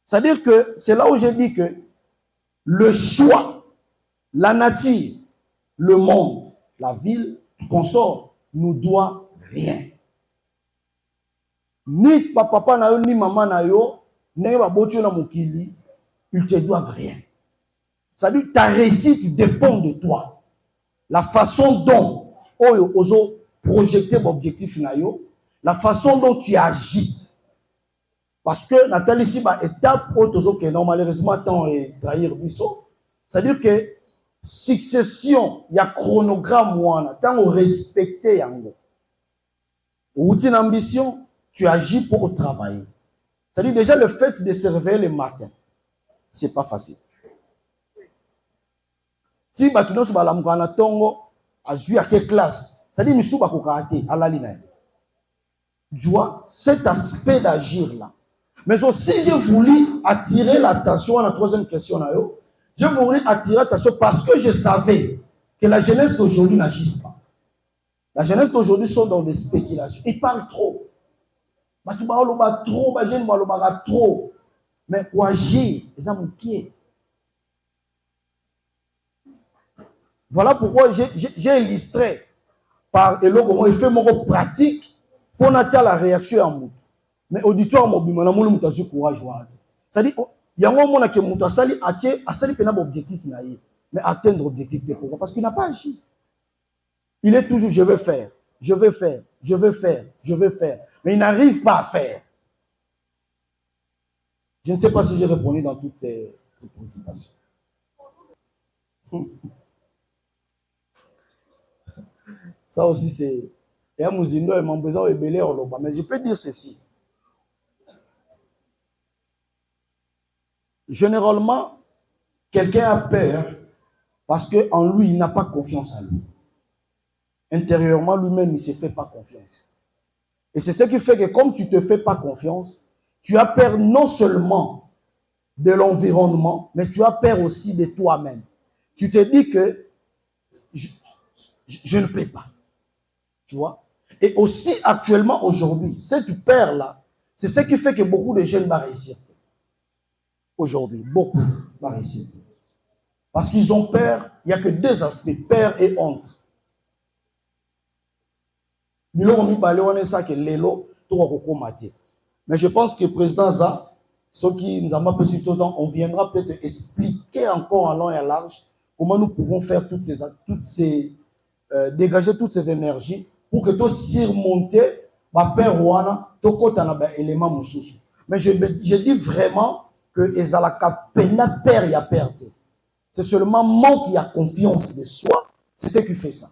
C'est-à-dire que c'est là où j'ai dit que le choix, la nature, le monde, la ville, consort, nous doit rien. ni papa na yo, ni maman na yo, n'ayez pas botio na mokili, ils te doivent rien. C'est-à-dire ta réussite dépend de toi. La façon dont oyo ozo projeter l'objectif na yo, la façon dont tu agis. Parce que Nathalie ici ba étape otozo que malheureusement tant et trahir biso. C'est-à-dire que succession, il y a chronogramme wana, tant on respecter yango. Ou une ambition, tu agis pour travailler. C'est-à-dire déjà le fait de se réveiller le matin, c'est pas facile. Si batuno so balamuka na tongo azui à quelle classe, c'est-à-dire misu ba kokate ala lina. Tu vois cet aspect d'agir là. Mais aussi j'ai voulu attirer l'attention à la troisième question là yo. J'ai voulu attirer l'attention parce que je savais que la jeunesse d'aujourd'hui n'agisse pas. La jeunesse d'aujourd'hui sont dans des spéculations. Ils parlent trop. Batu ba oloba trop, ba jeune ba oloba trop. Mais pour agir, ils ont pied. Voilà pourquoi j'ai illustré par Elo comment il fait mon pratique pour n'atteindre la réaction en moi. Mais auditoire mobile, na mulu mutazu courage wa. C'est-à-dire il y a un moment que muta sali asali pena objectif na ye, mais atteindre objectif de pourquoi? Parce qu'il n'a pas agi. Il est toujours je vais faire, je vais faire, je vais faire, je vais faire, mais il n'arrive pas à faire. Je ne sais pas si j'ai répondu dans toutes tes préoccupations. Ça aussi c'est et un muzindo et mon besoin est belé au loba, mais je peux dire ceci. Généralement, quelqu'un a peur parce qu'en lui, il n'a pas confiance en lui. Intérieurement, lui-même, il ne se fait pas confiance. Et c'est ce qui fait que comme tu ne te fais pas confiance, tu as peur non seulement de l'environnement, mais tu as peur aussi de toi-même. Tu te dis que je ne peux pas. Tu vois? Et aussi, actuellement, aujourd'hui, cette peur-là, c'est ce qui fait que beaucoup de jeunes vont réussir. Aujourd'hui, beaucoup vont réussir. Parce qu'ils ont peur, il n'y a que deux aspects, peur et honte. Mais je pense que le président Za, ceux qui nous ont passé tout le temps, on viendra peut-être expliquer encore à long et à large comment nous pouvons faire dégager toutes ces énergies pour que tout surmonter ma peur ouana, tout côté na élément mususu. Mais je dis vraiment que ezalaka pena peur ya perte. C'est seulement manque il y a confiance de soi, c'est ce qui fait ça.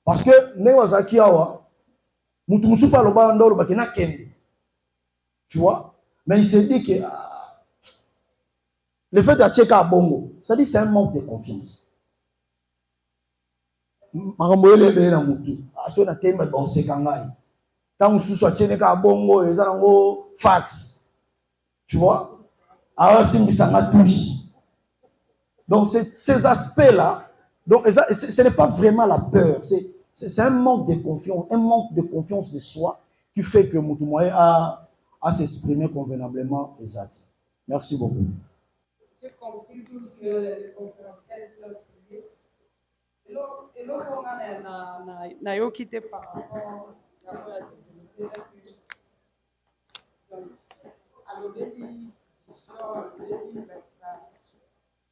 Parce que newazaki awa mutu musupa loba ndolo bakina kende. Tu vois? Mais il se dit que le fait d'acheter à bongo, ça dit c'est un manque de confiance. Makamboele be na mutu. Aso na tema bon sekangai. Tant mususu achene ka bongo ezango fax. Tu vois? Alors si misanga touche. Donc ces aspects-là, donc ce n'est pas vraiment la peur, c'est un manque de confiance de soi qui fait que Moutoumoué a s'exprimer convenablement exact. Merci beaucoup. J'ai compris tout ce que les conférenciers ont suivi. Et l'autre, on a quitté par rapport à la donc, à l'obéi,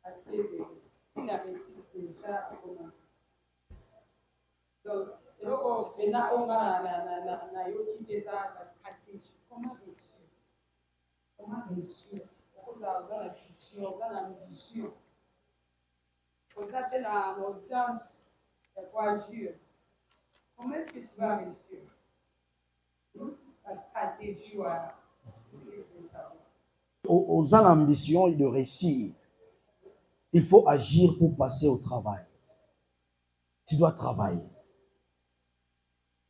aspect de si la réussite déjà donc maintenant on a yoki déjà la stratégie comment réussir on a dans la vision dans la mission on appelle à l'audience de quoi agir comment est-ce que tu vas réussir la stratégie voilà c'est ce que je veux savoir aux l'ambition de réussir. Il faut agir pour passer au travail. Tu dois travailler.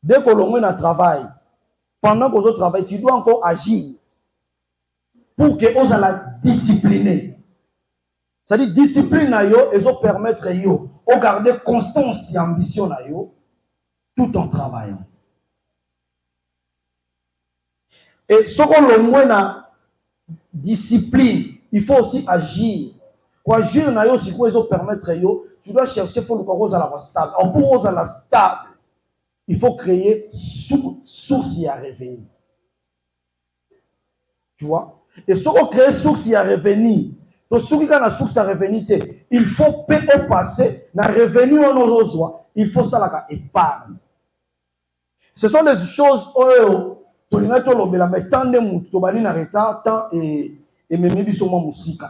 Dès que l'on a travail, pendant que l'on travaille, tu dois encore agir pour que l'on la discipliner. C'est-à-dire discipline et ça permettre de garder constance et ambition tout en travaillant. Et ce que l'on a discipline, il faut aussi agir. Pour agir, tu dois chercher pour le la stable. Pour la stable, il faut créer source à réveiller. Tu vois? Et si on crée source à revenir, donc si on a source à revenir, il faut payer au passé, na revenu en nos il faut ça la épargne. Ce sont des choses où tu les mets au la mais tant de monde, tu vas en retard, tant et même sur mon musique.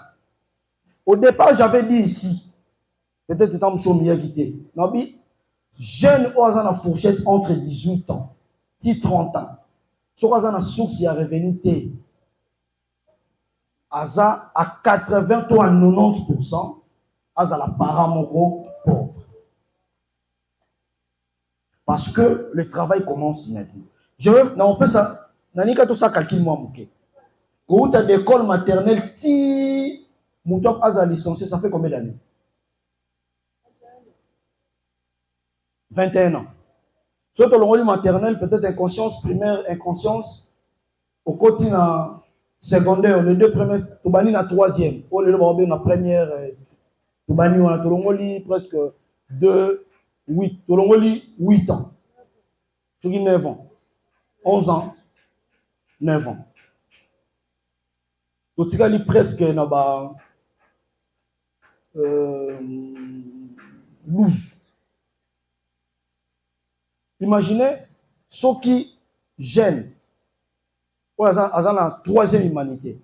Au départ, j'avais dit ici, peut-être que tu as quitté. Non, jeune ou à la fourchette entre 18 ans et 30 ans. Si on a une source à revenu, à 80 ou à 90%, à la parent pauvre. Parce que le travail commence maintenant. Je veux, non, on peut ça, Nanika tout ça calcule moi mouké. Quand tu as d'école maternelle, si mon top a licencié, ça fait combien d'années? 21 ans. Soit tu as le maternelle, peut-être inconscience, primaire, inconscience, au quotidien secondaire, les deux premiers, tu bannis la troisième. Au lieu de la première, tu bannis presque 2, 8. Tu bannis 8 ans. Tu 9 ans. 11 ans. 9 ans. Tu as presque 12. Imaginez ceux qui gênent. Dans la troisième humanité.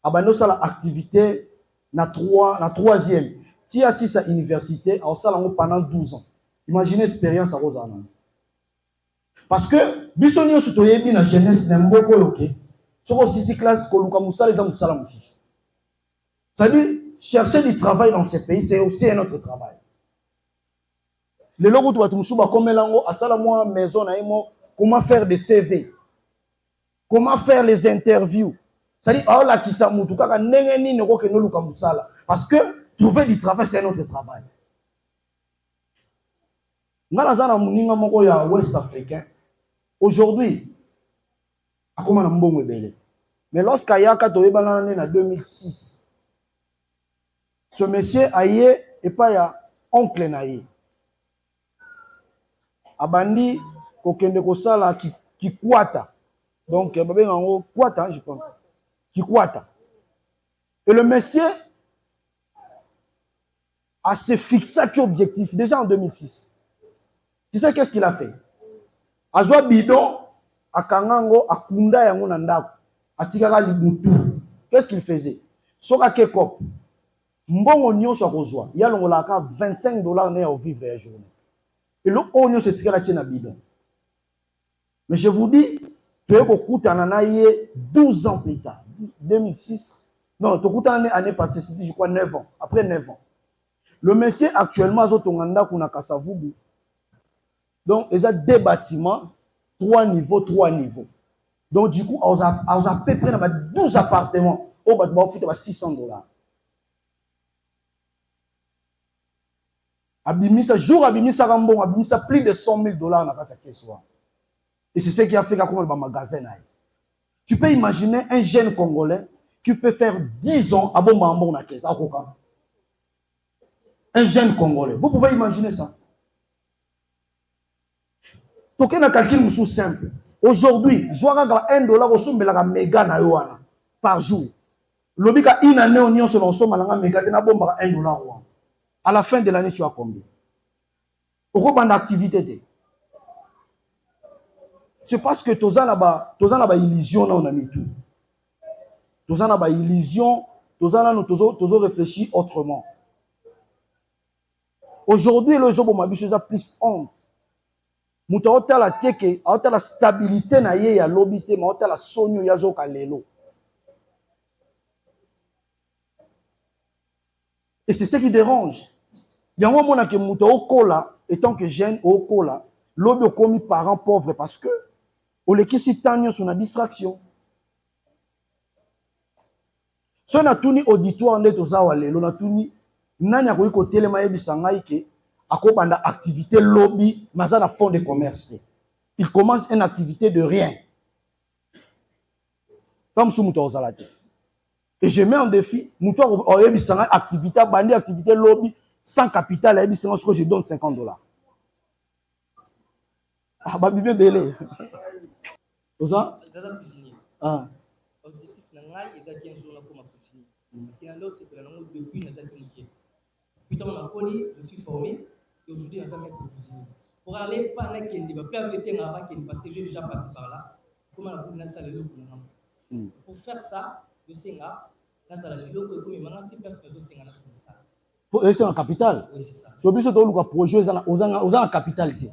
Abandonner ça l'activité na troisième. Si assis à l'université, pendant 12 ans. Imaginez l'expérience à Rosanna. Parce que, bisonio soutoye bi na jeunesse na mboko yoke. Soko sisi classe koluka musala za musala mushi. C'est-à-dire, chercher du travail dans ces pays, c'est aussi un autre travail. Le logo tu vas te comme lango asala moi maison na imo comment faire des CV. Comment faire les interviews. C'est-à-dire, oh là, qui s'amoue, tout cas, parce que trouver du travail, c'est un autre travail. Ouest africain. Aujourd'hui, mais lorsqu'il y a en 2006, ce monsieur aïe et pas ya oncle naïe. Abandi, kokende kosala qui kwata. Donc, kwata, je pense. Kikwata. Et le monsieur a se fixé qui objectif déjà en 2006. Tu sais qu'est-ce qu'il a fait? Azwa bidon, a kangango, a kunda yango nandako, a tigara libutu. Qu'est-ce qu'il faisait? Soka kekop, mbongo nyonso a kozwa, ya longolaka $25 ne au vivre la journée. Et le onyo se tigara tiena bidon. Mais je vous dis, tu es beaucoup tananaye 12 ans plus tard. 2006. Non, tu as année passée, c'était je crois 9 ans. Après 9 ans. Le monsieur actuellement, a Kasavubu. Donc, il y a deux bâtiments, 3 niveaux, 3 niveaux. Donc, du coup, on a peu près 12 appartements. Au bâtiment, on a $600. Abimisa, jour Abimisa Rambon, Abimisa plus de $100,000 dans la caisse. Et c'est ce qui a fait qu'on a un magasin. Tu peux imaginer un jeune Congolais qui peut faire 10 ans à bon na caisse. Un jeune Congolais. Vous pouvez imaginer ça. Donc, il y a un calcul simple. Aujourd'hui, je vois $1 au sommet de la méga par jour. L'obika une année on y selon somme à méga na bomba $1. À la fin de l'année, tu as combien? Au cours de l'activité. C'est parce que tu as une illusion on a mis tout. Tu as une illusion, tu as réfléchi autrement. Aujourd'hui, le jour où ma biche a plus honte. Mouta ota la teke, ota la stabilité na ye ya lobité, ma ota la sonyo ya zoka lelo. Et c'est ce qui dérange. Il y a un moment que mouta okola, étant que jeune okola, lobi okomi parents pauvres parce que au lekisi tanyo sur la distraction. So na tuni auditoire nde tozawa lelo na tuni nani akoyi kotelema yebisa ngai ke akobanda activité lobby maza na fond de commerce. Il commence une activité de rien. Comme sous mouton zalate. Et je mets en défi mouton yebisa ngai activité bandi activité lobby sans capital yebisa ngai ce que je donne $50. Ah bah bien belé. Oza? Ah. Objectif ngai ezaki un jour nakoma continue parce que nalo sepela nango depuis nazaki moke puis ntango nakoli je suis formé et aujourd'hui naza maître cuisinier pour aller pas nakende baplace etenga bakende parce que j'ai déjà passé par là comment la boule nasala eloko na ngambo pour faire ça yosenga nazala biloko ekomemanga ti place nazosenga na komosala c'est en capitale. oui c'est ça So biso to luka projet aux en capitale qui.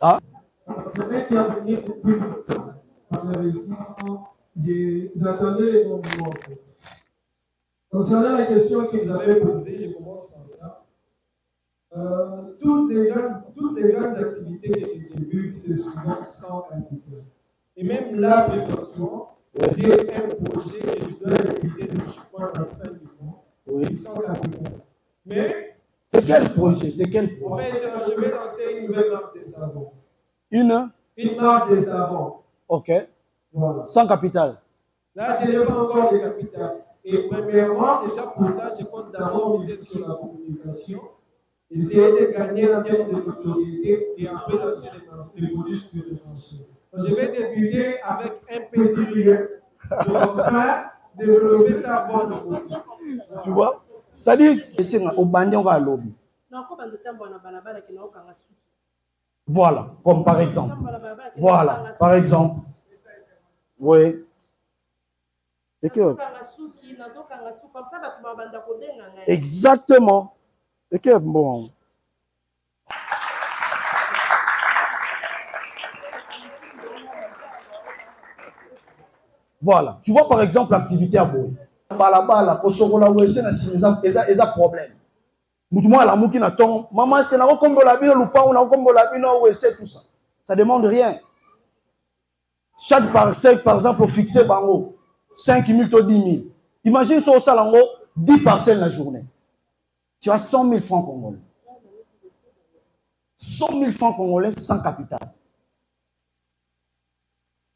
Ah. J'avais qui a venu depuis longtemps. Malheureusement, j'attendais les bons mots en fait. Concernant la question que vous avez posée, je commence par ça. Toutes les grandes activités que je débute, c'est souvent sans capital. Et même là, présentement, j'ai un projet que je dois débuter, je crois, à la fin du mois. Oui. Sans capital. Mais. C'est quel projet? C'est quel projet? En fait, je vais lancer une nouvelle marque de savon. Une marque de savon. Ok. Voilà. Sans capital. Là, je n'ai pas encore de capital. Et premièrement, déjà pour ça, je compte d'abord miser sur la communication, essayer de gagner en termes de notoriété et après lancer les produits sur les marchés. Je vais débuter avec un petit rien pour enfin développer ça avant le produit. Tu vois? Ça dit, c'est au bandit, on va à l'objet. Voilà, comme par exemple. Voilà, par exemple. Oui. Et que... Exactement. Et que bon. Voilà. Tu vois par exemple l'activité à Boy. Balabala, Kosorola, Wesse, c'est un problème. Moutouma la mouki na ton. Maman, est-ce que n'a pas comme la vie, ou pas, ou n'a pas comme la vie, ou c'est tout ça. Ça demande rien. Chaque parcelle, par exemple, fixé bango 5 000 ou 10 000. Imagine sur ça, 10 parcelles la journée. Tu as 100 000 francs congolais. 100 000 francs congolais sans capital.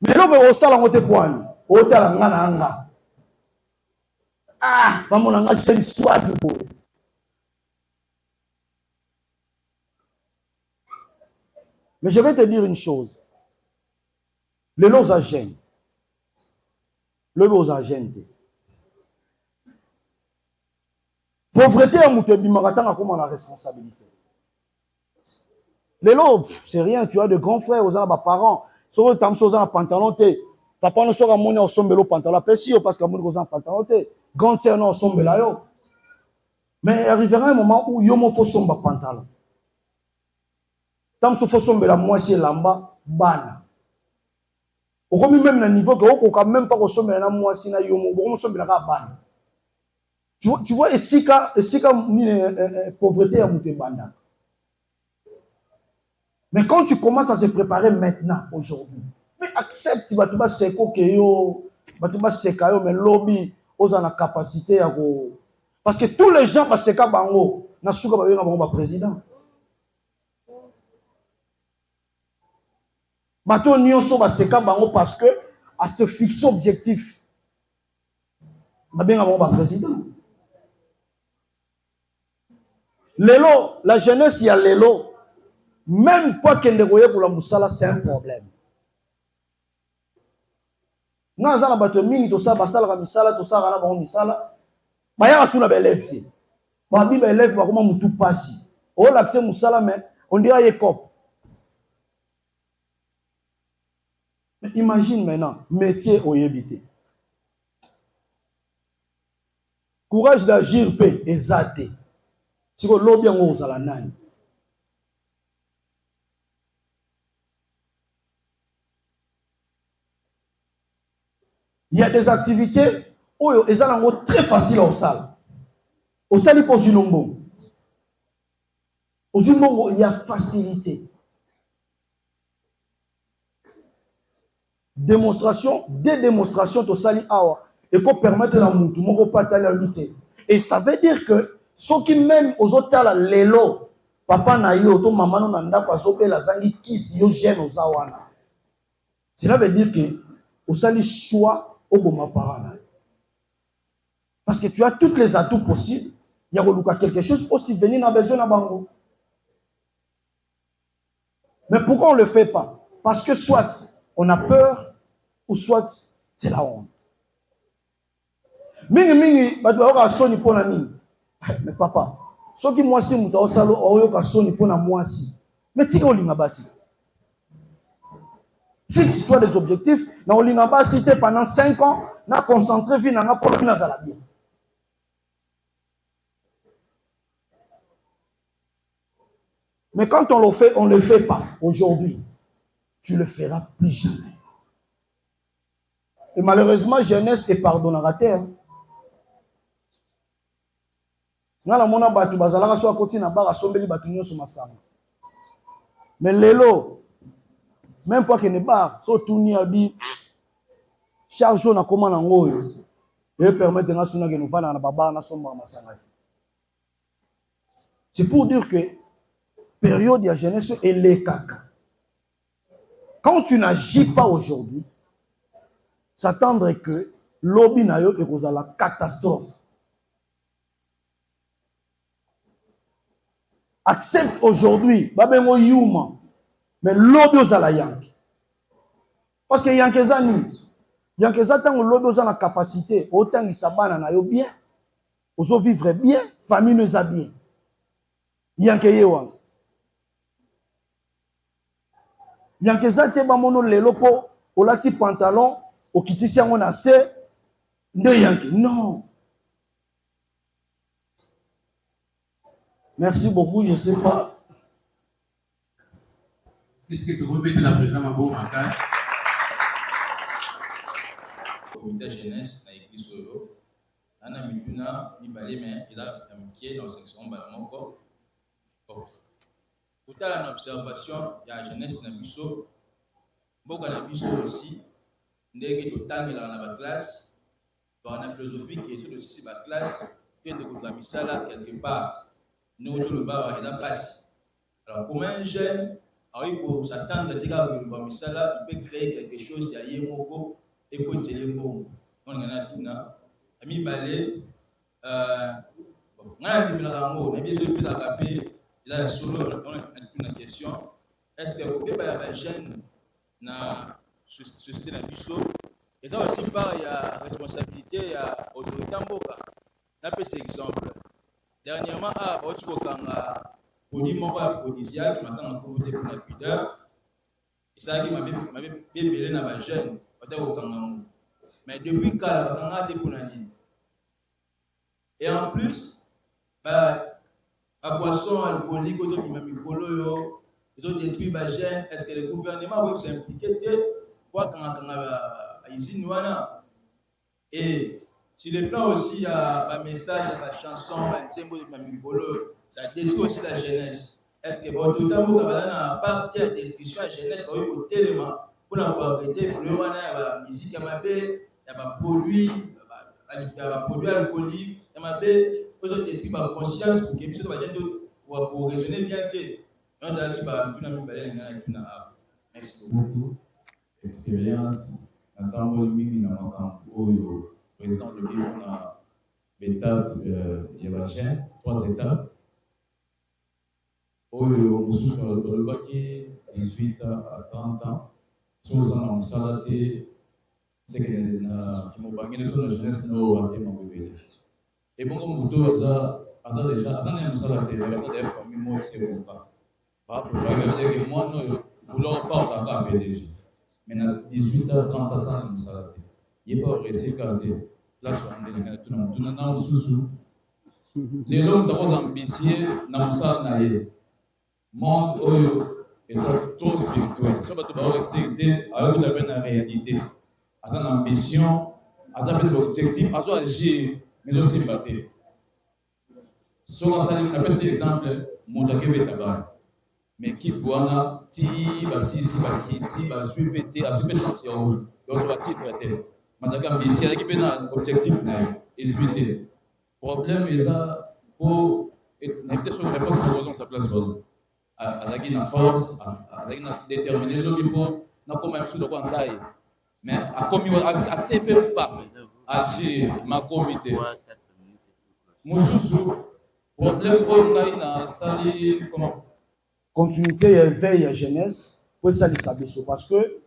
Mais là, au salon, on te poigne. Au salon, on ah, maman, on a fait l'histoire du beau. Mais je vais te dire une chose. Les lots à gêne. Le lot à gêne. Pauvreté à Moutebi Maratan a comment la responsabilité. Les lots, c'est rien. Tu as de grands frères aux parents. Sur le temps, sur un pantalon. Papa ne sera mon au sombelo pantalon. Parce que mon un pantalon. Grande sœur non sombela. Mais il arrivera un moment où yomo faut somba pantalon. Tant que faut sombela moitié lamba bana. Au même le niveau que on quand même pas consommer la moitié na yomo. On sombela bana. Tu vois ici quand pauvreté à Moutebanda. Mais quand tu commences à se préparer maintenant, aujourd'hui, mais accepte, tu vas seko keyo, tu vas sekayo, mais lobby, aux la capacité à go. Parce que tous les gens vont seka bango, na souka ba yona bango président. Bato nyonso ba seka bango parce que à se fixer objectif. Ba benga bango président. Lelo, la jeunesse, il y a lelo. Même pas qu'elle ne voyait pour la moussala, c'est un problème. Nous avons battu mingi tout ça, basala la misala, tout ça, rana bon misala. Baya asuna belève. Babi belève, ba comment mutu passi. Oh l'accès moussala mais on dirait yekop. Mais imagine maintenant métier au yébité. Courage d'agir paix exaté. Si vous l'objet on osala nani. Il y a des activités où ils sont très faciles au salle. Au salle, pour Zulombo. Au Zulombo, il y a facilité. Démonstration, des démonstrations au salle, et qu'on permette la moutou, mon repas à la lutter. Et ça veut dire que ceux qui même aux autres, l'élo, papa na yo, to maman nanda, kwa sope la zangi, qui si yo gêne aux awana. Cela veut dire que au salle, choix, parce que tu as tous les atouts possibles. Il y a quelque chose possible. Venir dans besoin bango. Mais pourquoi on ne le fait pas? Parce que soit on a peur, ou soit C'est la honte. Mingi, bato bayoka soni pona nini? Mais papa, soki mwasi muta osalo oyoka soni pona mwasi. Mais tika olinga basi. Fixe-toi des objectifs. Na olinga basi te pendant 5 ans, na concentré vie na nga pour na zala bien. Mais quand on ne le fait pas aujourd'hui, tu le feras plus jamais. Et malheureusement, jeunesse est pardonnera terre. Ngala mona batu bazalaka so akoti na bara sombeli batu nyonso masanga. Mais lelo, même pas que ne bar, so tourni abi charge na koma na ngoyo. Et permettre na suna que nous va na baba na somba masanga. C'est pour dire que période de jeunesse est les caca. Quand tu n'agis pas aujourd'hui, s'attendre que l'obi na yo est la catastrophe. Accepte aujourd'hui, babengo yuma, mais l'obi aux la yank. Parce que yankeza ni, yankeza tant l'obi aux la capacité, autant il s'abana na yo bien, aux vivre bien, famille nous a bien. Yankeye wang. Yankeza te ba mono lelo po olati pantalon okitisi yango na se nde yanke. Non. Merci beaucoup, je ne sais pas. Est-ce que tu peux mettre la présidente à beau matin? Comité jeunesse na église oyo. Ana mituna mibale mais il a amitié dans section balamoko. Pour une observation, il y a la jeunesse dans biso, beaucoup dans biso aussi, ndenge totangi dans la classe, dans la philosophie qui est aussi la classe, que de Kougamissala quelque part, nous le bas il a passé. Alors comme un jeune, pour s'attendre à Kougamissala, il peut créer quelque chose, il y a Yemoko et Kotelé Bon. On en a tout là. Ami Balé, on a dit que on a bien sûr plus agapé. Là, solo, on a une question. Est-ce que vous pouvez avoir un jeune dans société dans biso? Et ça aussi, il y a responsabilité, il y a autorité en boka. On a cet exemple. Dernièrement, à Otskokanga, pour lui, mon aphrodisiaque, qui m'a composé pour la pudeur. Et ça, qui m'a bébé dans la jeune, mais depuis quand la a pour la ligne. Et en plus, à boisson alcoolique, ils ont détruit les jeunes. Est-ce que le gouvernement va s'impliquer pour ici et sur le plan aussi, il y a un message, la chanson, ça détruit aussi la jeunesse. Est-ce que votre temps, vous avez un parti de discussion à la jeunesse pour arrêter la musique, il y a des produits alcooliques, il y a des vous avez détruit ma conscience pour que les gens pour raisonner bien que nous allons merci beaucoup. Expérience, notamment le mimi dans mon camp, où président de l'île, on a l'étape, il y a 3 étapes. Où on se sur le bac 18 à 30 ans, sous un salaté, c'est que qui m'ont bagné de toute la jeunesse, nous avons été bébé. Et bon, comme vous déjà, déjà, ça n'est pas ça la télé, ça des familles, moi, c'est bon. Par rapport à que moi, nous voulons pas ça à PDG. Maintenant, 18 à 30 ans, ça n'est pas ça la télé. Il n'est pas resté gardé. Là, je suis en train de tout le monde. Tout le monde, sous-sous. Les hommes d'abord ambitieux, n'a ça naïe. Monde, et ça, trop spirituel. Ça va tout d'abord rester avec la réalité. À son ambition, à son objectif, à son agir. Mais aussi battre. Si on a cet exemple, mon Dieu tabac. Mais qui voit ti basi si baki ti basu pété a super chance ya rouge. Donc va ti traiter. Mais ça comme ici avec un objectif là, il suite. Problème est ça pour n'était sur réponse à raison sa place bon. Avec une force, avec une déterminée le il faut n'a pas même sur quoi ndaï. Mais à comme à TP pas agir ma comité. Moussousou, problème on a une salle comment? Continuité et veille à jeunesse, pour ça les sabiso parce que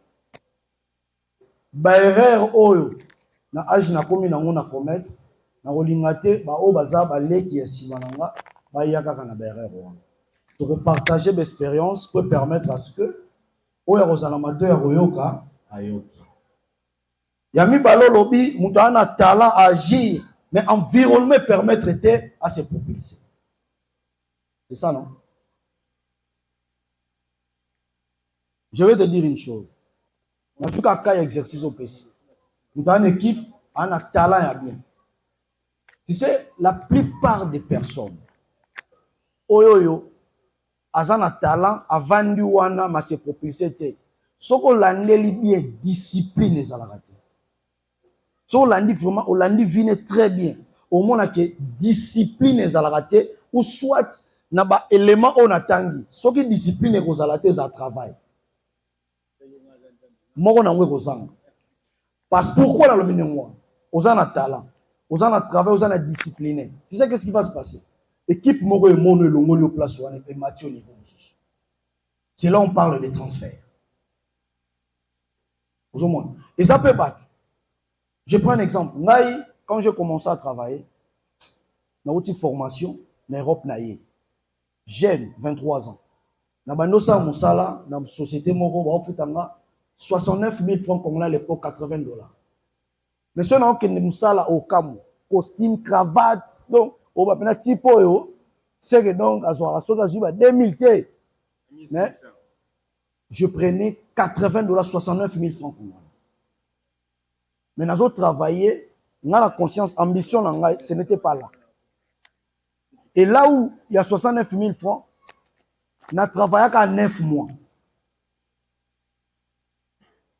ba erreur oyo na age na komi nango na commettre na kolinga te ba o baza ba leki ya sima nanga ba yaka kana ba erreur wana. Donc partager l'expérience peut permettre à ce que oyo kozala mato ya koyoka ayoki. Yami balo lobi mutu ana talent à agir mais environnement permettre à se propulser. C'est ça non? Je vais te dire une chose. En tout cas, exercice au PC. Nous avons une équipe, on a talent et bien. Tu sais, la plupart des personnes, oyoyo, azan a talent, a vendu wana, ma se propulser. Ce qu'on l'a bien, discipline les alaratés. Ce qu'on l'a dit vraiment, on l'a dit vine très bien. Au moins, que discipline les alaratés, ou soit, n'a pas élément on attend. Ce qui discipline les alaratés, ça travaille. Parce que pourquoi dans le milieu, on a un talent, on a un travail, on a discipliné. Tu sais qu'est-ce qui va se passer? Équipe Moro et Mono le place et Mathieu au niveau. C'est là on parle des transferts. Et ça peut battre. Je prends un exemple. Quand j'ai commencé à travailler, dans une formation, en Europe, jeune, 23 ans. Dans la société Moro, 69 000 francs congolais à l'époque, 80 $. Mais si on a un au Cameroun, costume, cravate, donc, on va prendre un petit peu, c'est que donc, à 2000 $. Mais je prenais 80 $, 69 000 francs congolais. Mais nous avons travaillé, on a la conscience, ambition, ce n'était pas là. Et là où il y a 69 000 francs, on a travaillé qu'à 9 mois.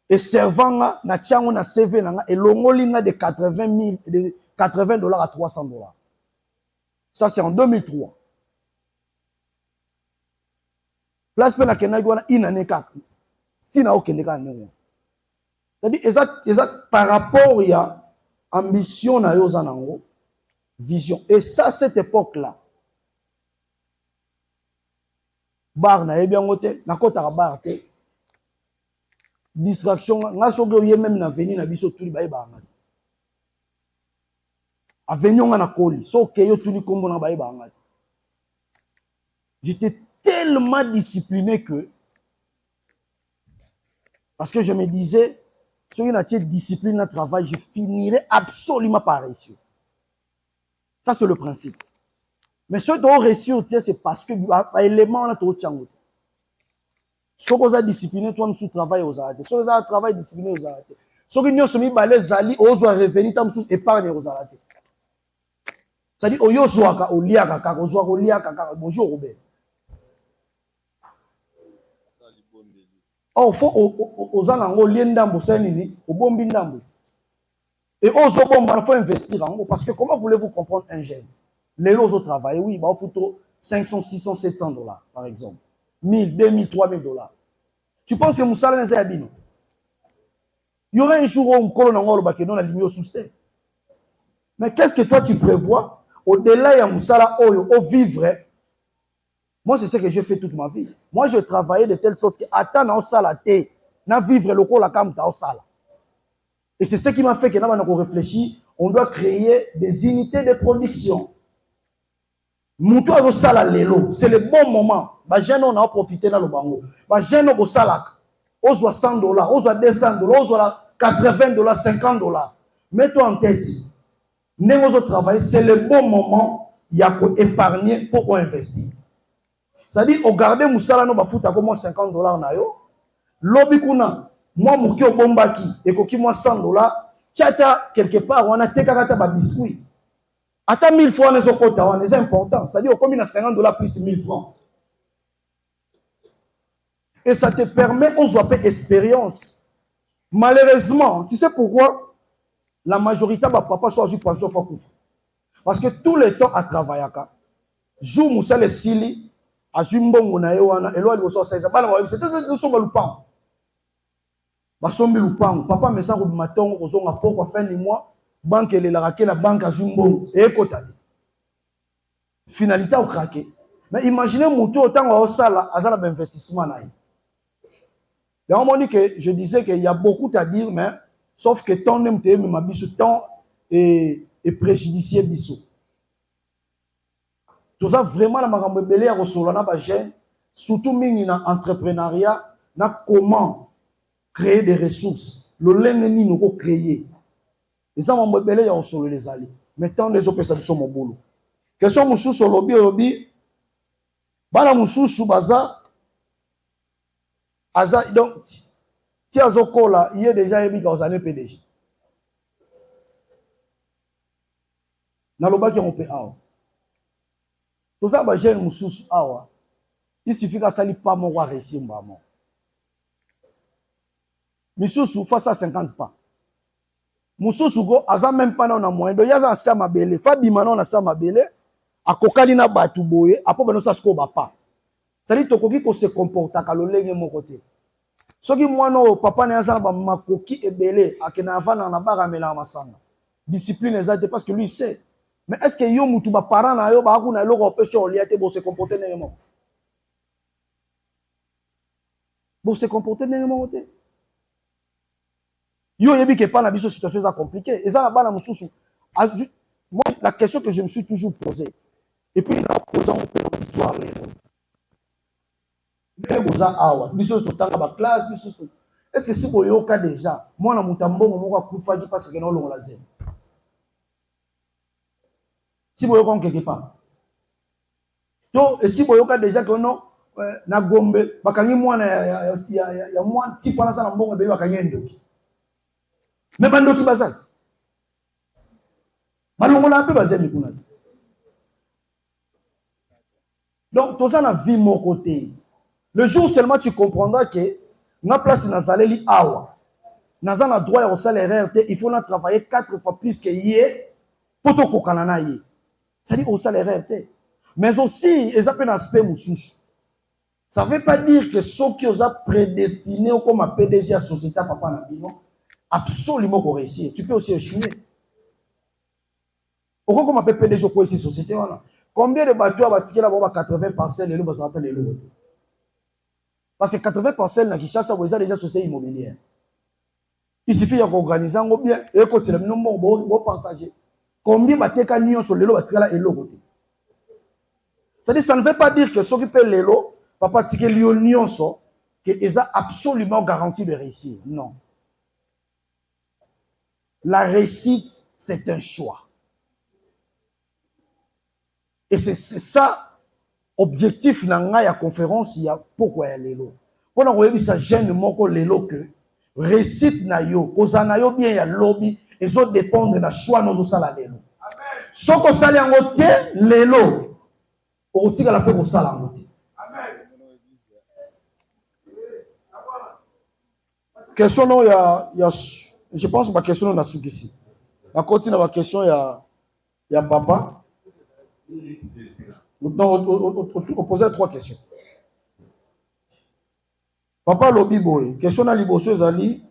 Et servant na tchango na CV na et longolina de 80 $ à 300 $. Ça c'est en 2003. Place pe na kenagwana inane kaka. Tina okende ka nyo. C'est-à-dire exact par rapport il y a ambition na yo zanango, vision. Et ça cette époque là. Bar na bien ngote, na kota bar te. Distraction, nga sogo ye même na venir na biso tuli baye ba ngati. Avenir nga na koli, so ke yo tuli kombo na baye ba ngati. J'étais tellement discipliné que parce que je me disais si on a discipline dans le travail, je finirai absolument par réussir. Ça c'est le principe. Mais ce dont on réussit, c'est parce que l'élément on a trop tchango. Si vous êtes discipliné, toi, nous travaillons aux arrêtés. Si vous avez un travail discipliné aux arrêtés. Si vous avez mis balai zali, vous avez revenir tam sous épargne aux arrêtés. C'est-à-dire, au yo soaka, au liaka, au soaka, au liaka, bonjour Robert. Au fond, aux anango, liendambo, c'est nini, au bombi ndambo. Et aux obombo, il faut investir en haut. Parce que comment voulez-vous comprendre un jeune? Les lots au travail, oui, bah, il faut 500, 600, 700 $, par exemple. 1000, 2000, 3000 $. Tu penses que Moussala n'est pas habillé? Il y aura un jour où on colonne en or, qui donne la ligne au sous-terre. Mais qu'est-ce que toi tu prévois? Au-delà, il y a Moussala au vivre. Moi, c'est ce que j'ai fait toute ma vie. Moi, je travaillais de telle sorte que, attends, on sala te, na vivre le la cam ta sala. Et c'est ce qui m'a fait que, là, on réfléchit, on doit créer des unités de production. Moutou a sala lelo, c'est le bon moment. Bah, jeune, on a profité dans le bango. Bah, jeune, on a salak. On soit 100 $, on soit 200 $, on soit 80 $, 50 $. Mets-toi en tête. Nous travail, c'est le bon moment. Il y a pour épargner pour investir. C'est-à-dire, au garder Moussala, nous avons fait comme 50 $. Lobby kuna, moi, mouki au bombaki, et koki moi 100 $. Tchata, quelque part, on a tekakata ba biscuit. Attends 1000 francs, c'est important. C'est-à-dire, combien de 50 $ plus 1000 francs. Et ça te permet, on soit pas expérience. Malheureusement, tu sais pourquoi la majorité de papa soit juste pension Fakoufa. Parce que tout le temps à travailler, jour Moussa le Sili, à Jumbongo na Ewana, et là il va sortir. C'est tout ce que nous parlons. Basombi Lupang, papa me sent au matin, aux a pour fin du mois, banque et la raquette, la banque à Jumbongo, et Kotali. Finalité au craqué. Mais imaginez mon tour autant au sala, à ça l'investissement. Donc, on dit que je disais qu'il y a beaucoup à dire, mais sauf que tant n'aime te ma biso tant et préjudicier biso. Tout ça vraiment la makambo belé ya kosolana ba jeune, surtout mingi na entrepreneuriat, na comment créer des ressources. Le lenge ni nous créer. Et ça makambo belé ya kosolo les ali. Maintenant les autres personnes sont mon boulot. Question mususu lobby bana mususu baza aza donc ti azokola il est déjà émis aux années PDG. Na lobaki on peut awa. Tout ça ba jeune mususu awa. Il suffit qu'à sali pas mon roi réussir mbamo. Mususu face à 50 pas. Mususu go aza même pas na moyen do yaza sa mabele. Fabi manon na sa mabele. Akokali na batu boye apo bano sa sko ba pa. C'est-à-dire tokoki ko se comporta ka lo lenge mon côté. Soki mwana papa na yaza ba makoki ebele akena avana na ba ramela masanga. Discipline ezate parce que lui sait. Mais est-ce que yo mutu ba parent na yo ba ku na eloko opesho oliate bo se comporter nemo? Bo se comporter nemo côté. Yo yebi ke pas na biso situation ça compliquée. Et ça la bana mususu. Moi la question que je me suis toujours posée. Et puis il a posé un peu l'histoire. Mais vous avez awa, biso sotanga ba classe, biso. Est-ce que si vous yoka déjà, moi na mutambo moko akufa ki parce que non longola zé. Si vous yoka quelque part. Donc et si vous yoka déjà que non na Gombe, bakangi mwana ya mwana ti pana sana mbongo be bakangi ndoki. Mais bandoki bazaz. Balongola pe bazé mikuna. Donc, tout ça na vie mon côté. Le jour seulement tu comprendras que na place na zaleli awa. Na za na droit au salaire RT, il faut na travailler 4 fois plus que hier pour to kokana na hier. Ça dit au salaire RT. Mais aussi, ils appellent un aspect mouchouche. Ça ne veut pas dire que ceux qui ont prédestiné comme un PDG à société à papa na bino absolument pour réussir. Tu peux aussi échouer. Pourquoi comme un PDG pour réussir société voilà? Combien de bateaux va tirer là-bas 80 parcelles et l'eau va s'attendre l'eau? Parce que 80 parcelles dans Kinshasa, vous avez déjà société immobilière. Il suffit d'organiser un bien et que c'est le nombre de partager. Combien de bateaux sur l'eau va tirer là et l'eau? C'est-à-dire, ça ne veut pas dire que ceux qui paient l'eau, papa tirer l'union, qu'ils ont absolument garanti de réussir. Non. La réussite, c'est un choix. Et c'est ça, objectif dans la conférence, il y a pourquoi il y a l'élo. Pour nous voir ça gêne moko l'élo que réussite na yo, koza na yo bien il y a lobby, et autres dépendent de la choix nos sala l'élo. Ce qu'on sale en côté l'élo, au tigre la peu au sale en côté. Question non il y a je pense que ma question on a su ici. La continue ma question il y a papa. On posait 3 questions. Papa lobi boy, question na liboso ezali.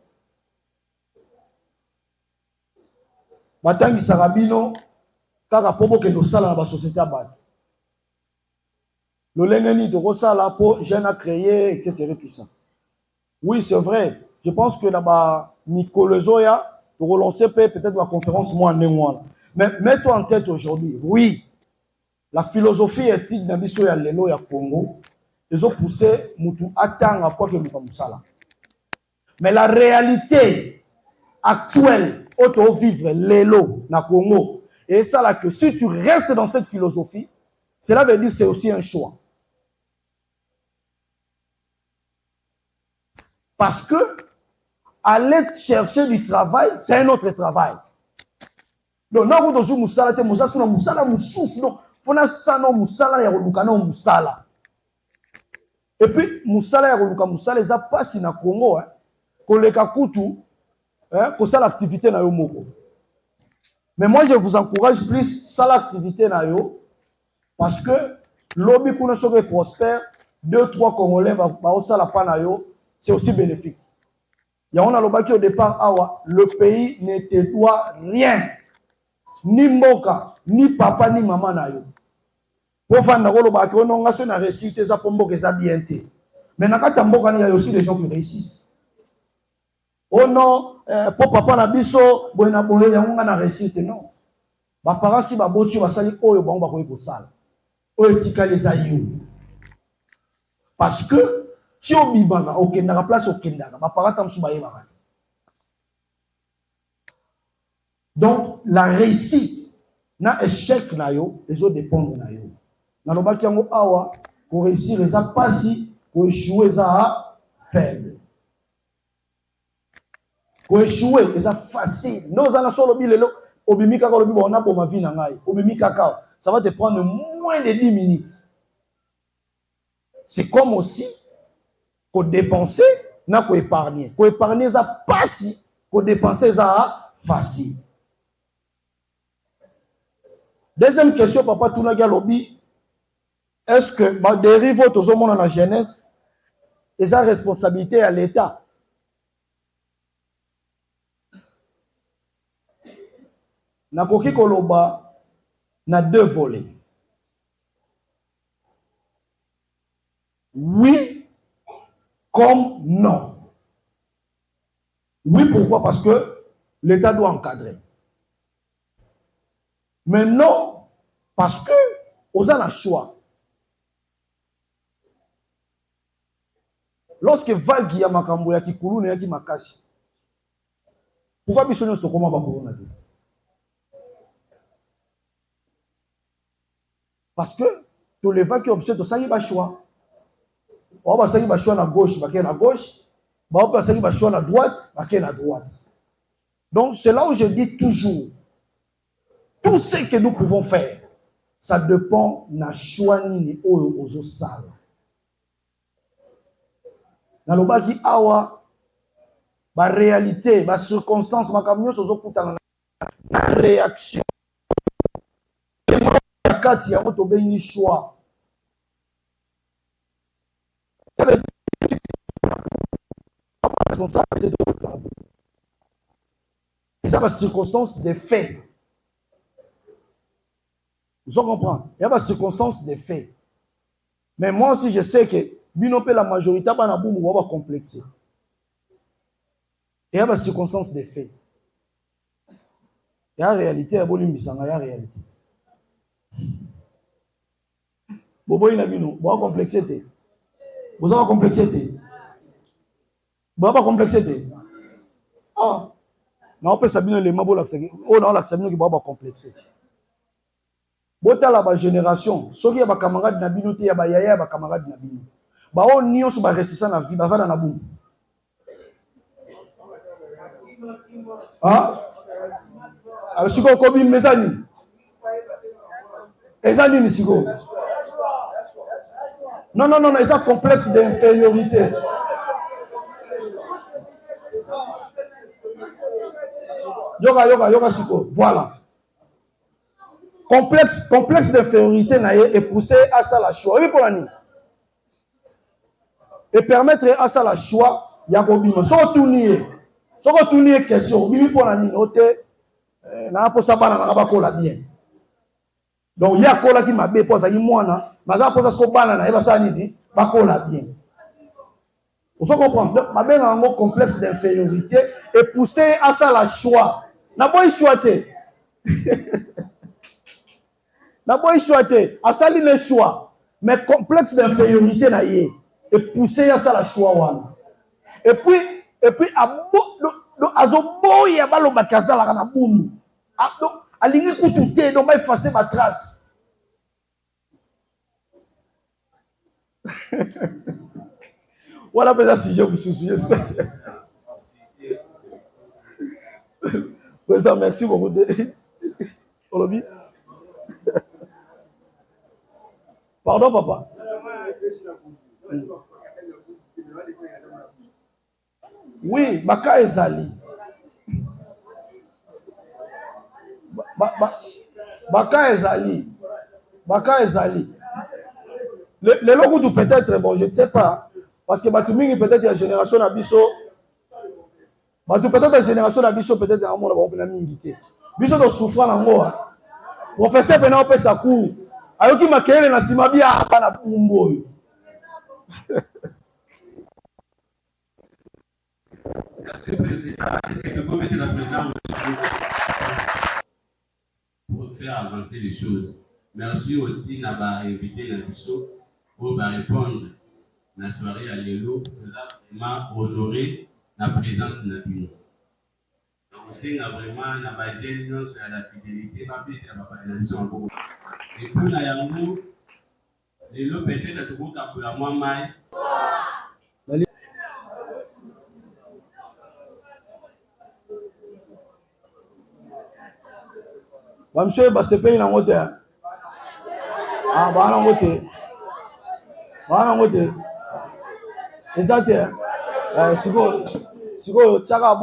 Batangi sarabino kaka popo ke no sala na ba société abad. Le lengeni de rosala po jeune a créé etc. tout ça. Oui, c'est vrai. Je pense que là-bas Mikolozoya pour relancer peut-être la conférence moi en mais mets-toi en tête aujourd'hui. Oui. La philosophie éthique dans biso ya lelo ya Congo, ils ont poussé mutu atanga pour que nous musala. Mais la réalité actuelle auto vivre lelo na Congo et ça là que si tu restes dans cette philosophie, cela veut dire que c'est aussi un choix. Parce que aller chercher du travail, c'est un autre travail. Donc na ko dozu musala te musala musufu donc fona sano musala ya koluka na musala. Et puis musala ya koluka musala eza pasi na Congo koleka kutu ko sala activité na yo moko. Mais moi je vous encourage plus sala activité na yo parce que lobby kuna sobe prospère 2-3 Congolais va sala pa na yo, c'est aussi bénéfique. Il y a on a lobaki au départ awa le pays ne te doit rien. Ni mboka, ni papa, ni maman na yo. Pour faire na baki on a na réussite ça pour mboka ça bien té. Mais na kati mboka il y a aussi des gens qui réussissent. oh non, pour papa na biso, boyna boye yango na réussite non. Ba parents si ba boti ba sali oyo bango ba koyi ko sala. Oyo tikali za yo. Parce que si on bibanga okendaka place okendaka ba parents tamsu ba yeba. Donc la réussite na échec na yo, les autres dépendent na yo. Na lobaki yango awa pour réussir les apasi, pour échouer ça faible. Pour échouer, c'est facile. Nous allons sur le billet, obimi kaka lobi on a pour ma vie na ngai. Obimi kaka, ça va te prendre moins de 10 minutes. C'est comme aussi qu'on dépenser, n'a qu'on épargner. Qu'on épargner ça pas si, qu'on dépenser ça facile. Deuxième question, papa Tounaga Lobi, est-ce que ma dérive tout le monde dans la jeunesse, et sa responsabilité à l'État? Nakoki koloba na deux volets. Oui comme non. Oui, pourquoi? Parce que l'État doit encadrer. Mais non, parce que on a le choix. Lorsque vague ya makambo ya kikulu na ya makasi. Pourquoi bisonyo sto koma ba corona? Parce que tous les vagues qui observent ça y va choix. On va ça choix à gauche, bah à gauche. On va ça choix à droite, bah à droite. Donc c'est là où je dis toujours, tout ce que nous pouvons faire, ça dépend na choix ni aux salles. Dans le bas qui awa, ba réalité, ba circonstance, ma camion sozo kutana na réaction. Kati ya moto bengi choix. Et ça va circonstance des faits. Vous comprenez? Il y a pas circonstance des faits. Mais moi aussi je sais que binopé la majorité pas na boum va complexer. Il y a pas circonstance des faits. Il y a réalité, il y a bolimbisanga, il y a réalité. Bobo ina bino, boa complexité. Vous avez complexité. Boa pas complexité. Ah. Na ope sabino le mabo la ksaki. O na la sabino ki boa pas complexité. Bota la ba génération, soki ya ba camarade na bino te ya ba yaya ba camarade na bino. Ba o nyonso ba resisa na vie, ba vana na boum. Ah? Alors siko kobi mezani. Ezani ni siko. Non, non, non, c'est un complexe d'infériorité. Yoga, siko. Voilà. Complexe d'infériorité est poussé à ça la choix. Oui, pour l'année. Et permettre à ça la choix, il y a un Sans tourner question, oui, pour l'année, n'a pas ça, n'a bien. Donc, il y a un qui m'a bien posé, il y a mais ça pose ce qu'on banane et ça dit pas qu'on l'a bien. Vous comprenez? Donc ma belle un complexe d'infériorité et pousser à ça la choix. Na boy choité. Na boy choité. À ça le choix. Mais complexe d'infériorité na yé et pousser à ça la choix wana. Et puis à zo boy ya balo bakaza la na boum. Donc alingi kututé donc ba effacer ma trace. Voilà, mais si je vous soucie, j'espère. Président, merci beaucoup. Pardon, papa. Oui, Baka Ezali. Baka Ezali. Le logo peut-être, bon, je ne sais pas. Parce que Batouming peut-être la génération d'Abisso. Peut-être la génération d'Abisso, peut-être un monde va mingi. Bisso de souffrant en moi. Professeur Benoît Pessakou. Alors qu'il m'a créé la Simabia à Panapumbo. Merci président. Est-ce que tu peux mettre la présidente pour faire avancer les choses? Merci aussi d'avoir invité Nabiso pour répondre à la soirée à l'élo. Nous avons vraiment honoré la présence de Nabino. Donc aussi, nous avons vraiment la gêne sur la fidélité. Et pour la Yango, l'élo peut-être que vous avez la moins mal. Monsieur, c'est pas une angote. Ah, bah, angote. Bah, angote. Exact. Siko, tchaka.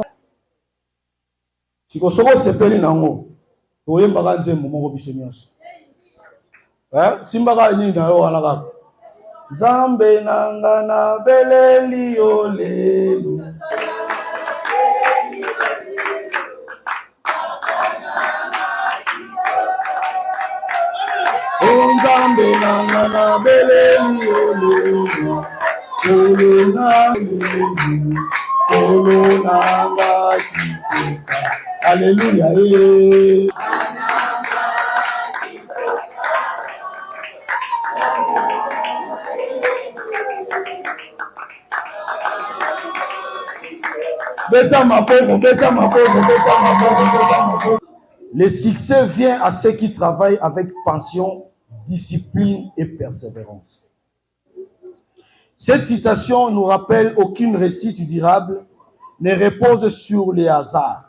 Siko, soko sepeli nango. Oye mbaga nzembo moko biso nyonso. Simbaga nini na yo wana kaka. Nzambe nanga na beleli yo lelo. Nzambe nanga na beleli yo lelo. Kolo nanga kipesa. Alléluia. Le succès vient à ceux qui travaillent avec passion, discipline et persévérance. Cette citation nous rappelle qu'aucune réussite durable ne repose sur les hasards.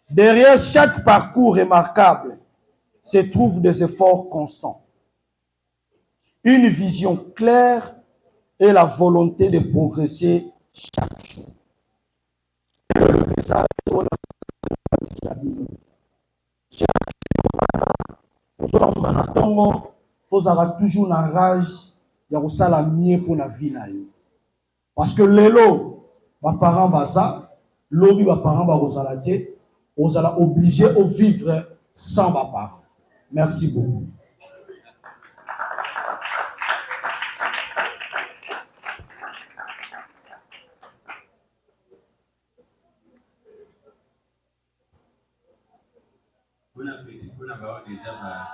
Derrière chaque parcours remarquable se trouvent des efforts constants, une vision claire et la volonté de progresser chaque jour. Vous avez toujours la rage de la mieux pour la vie. Parce que l'élo, mes parents baza, l'obi mes parents bazalate, vous allez obligé de vivre sans ma part. Merci beaucoup. Bon appétit, bon appétit déjà.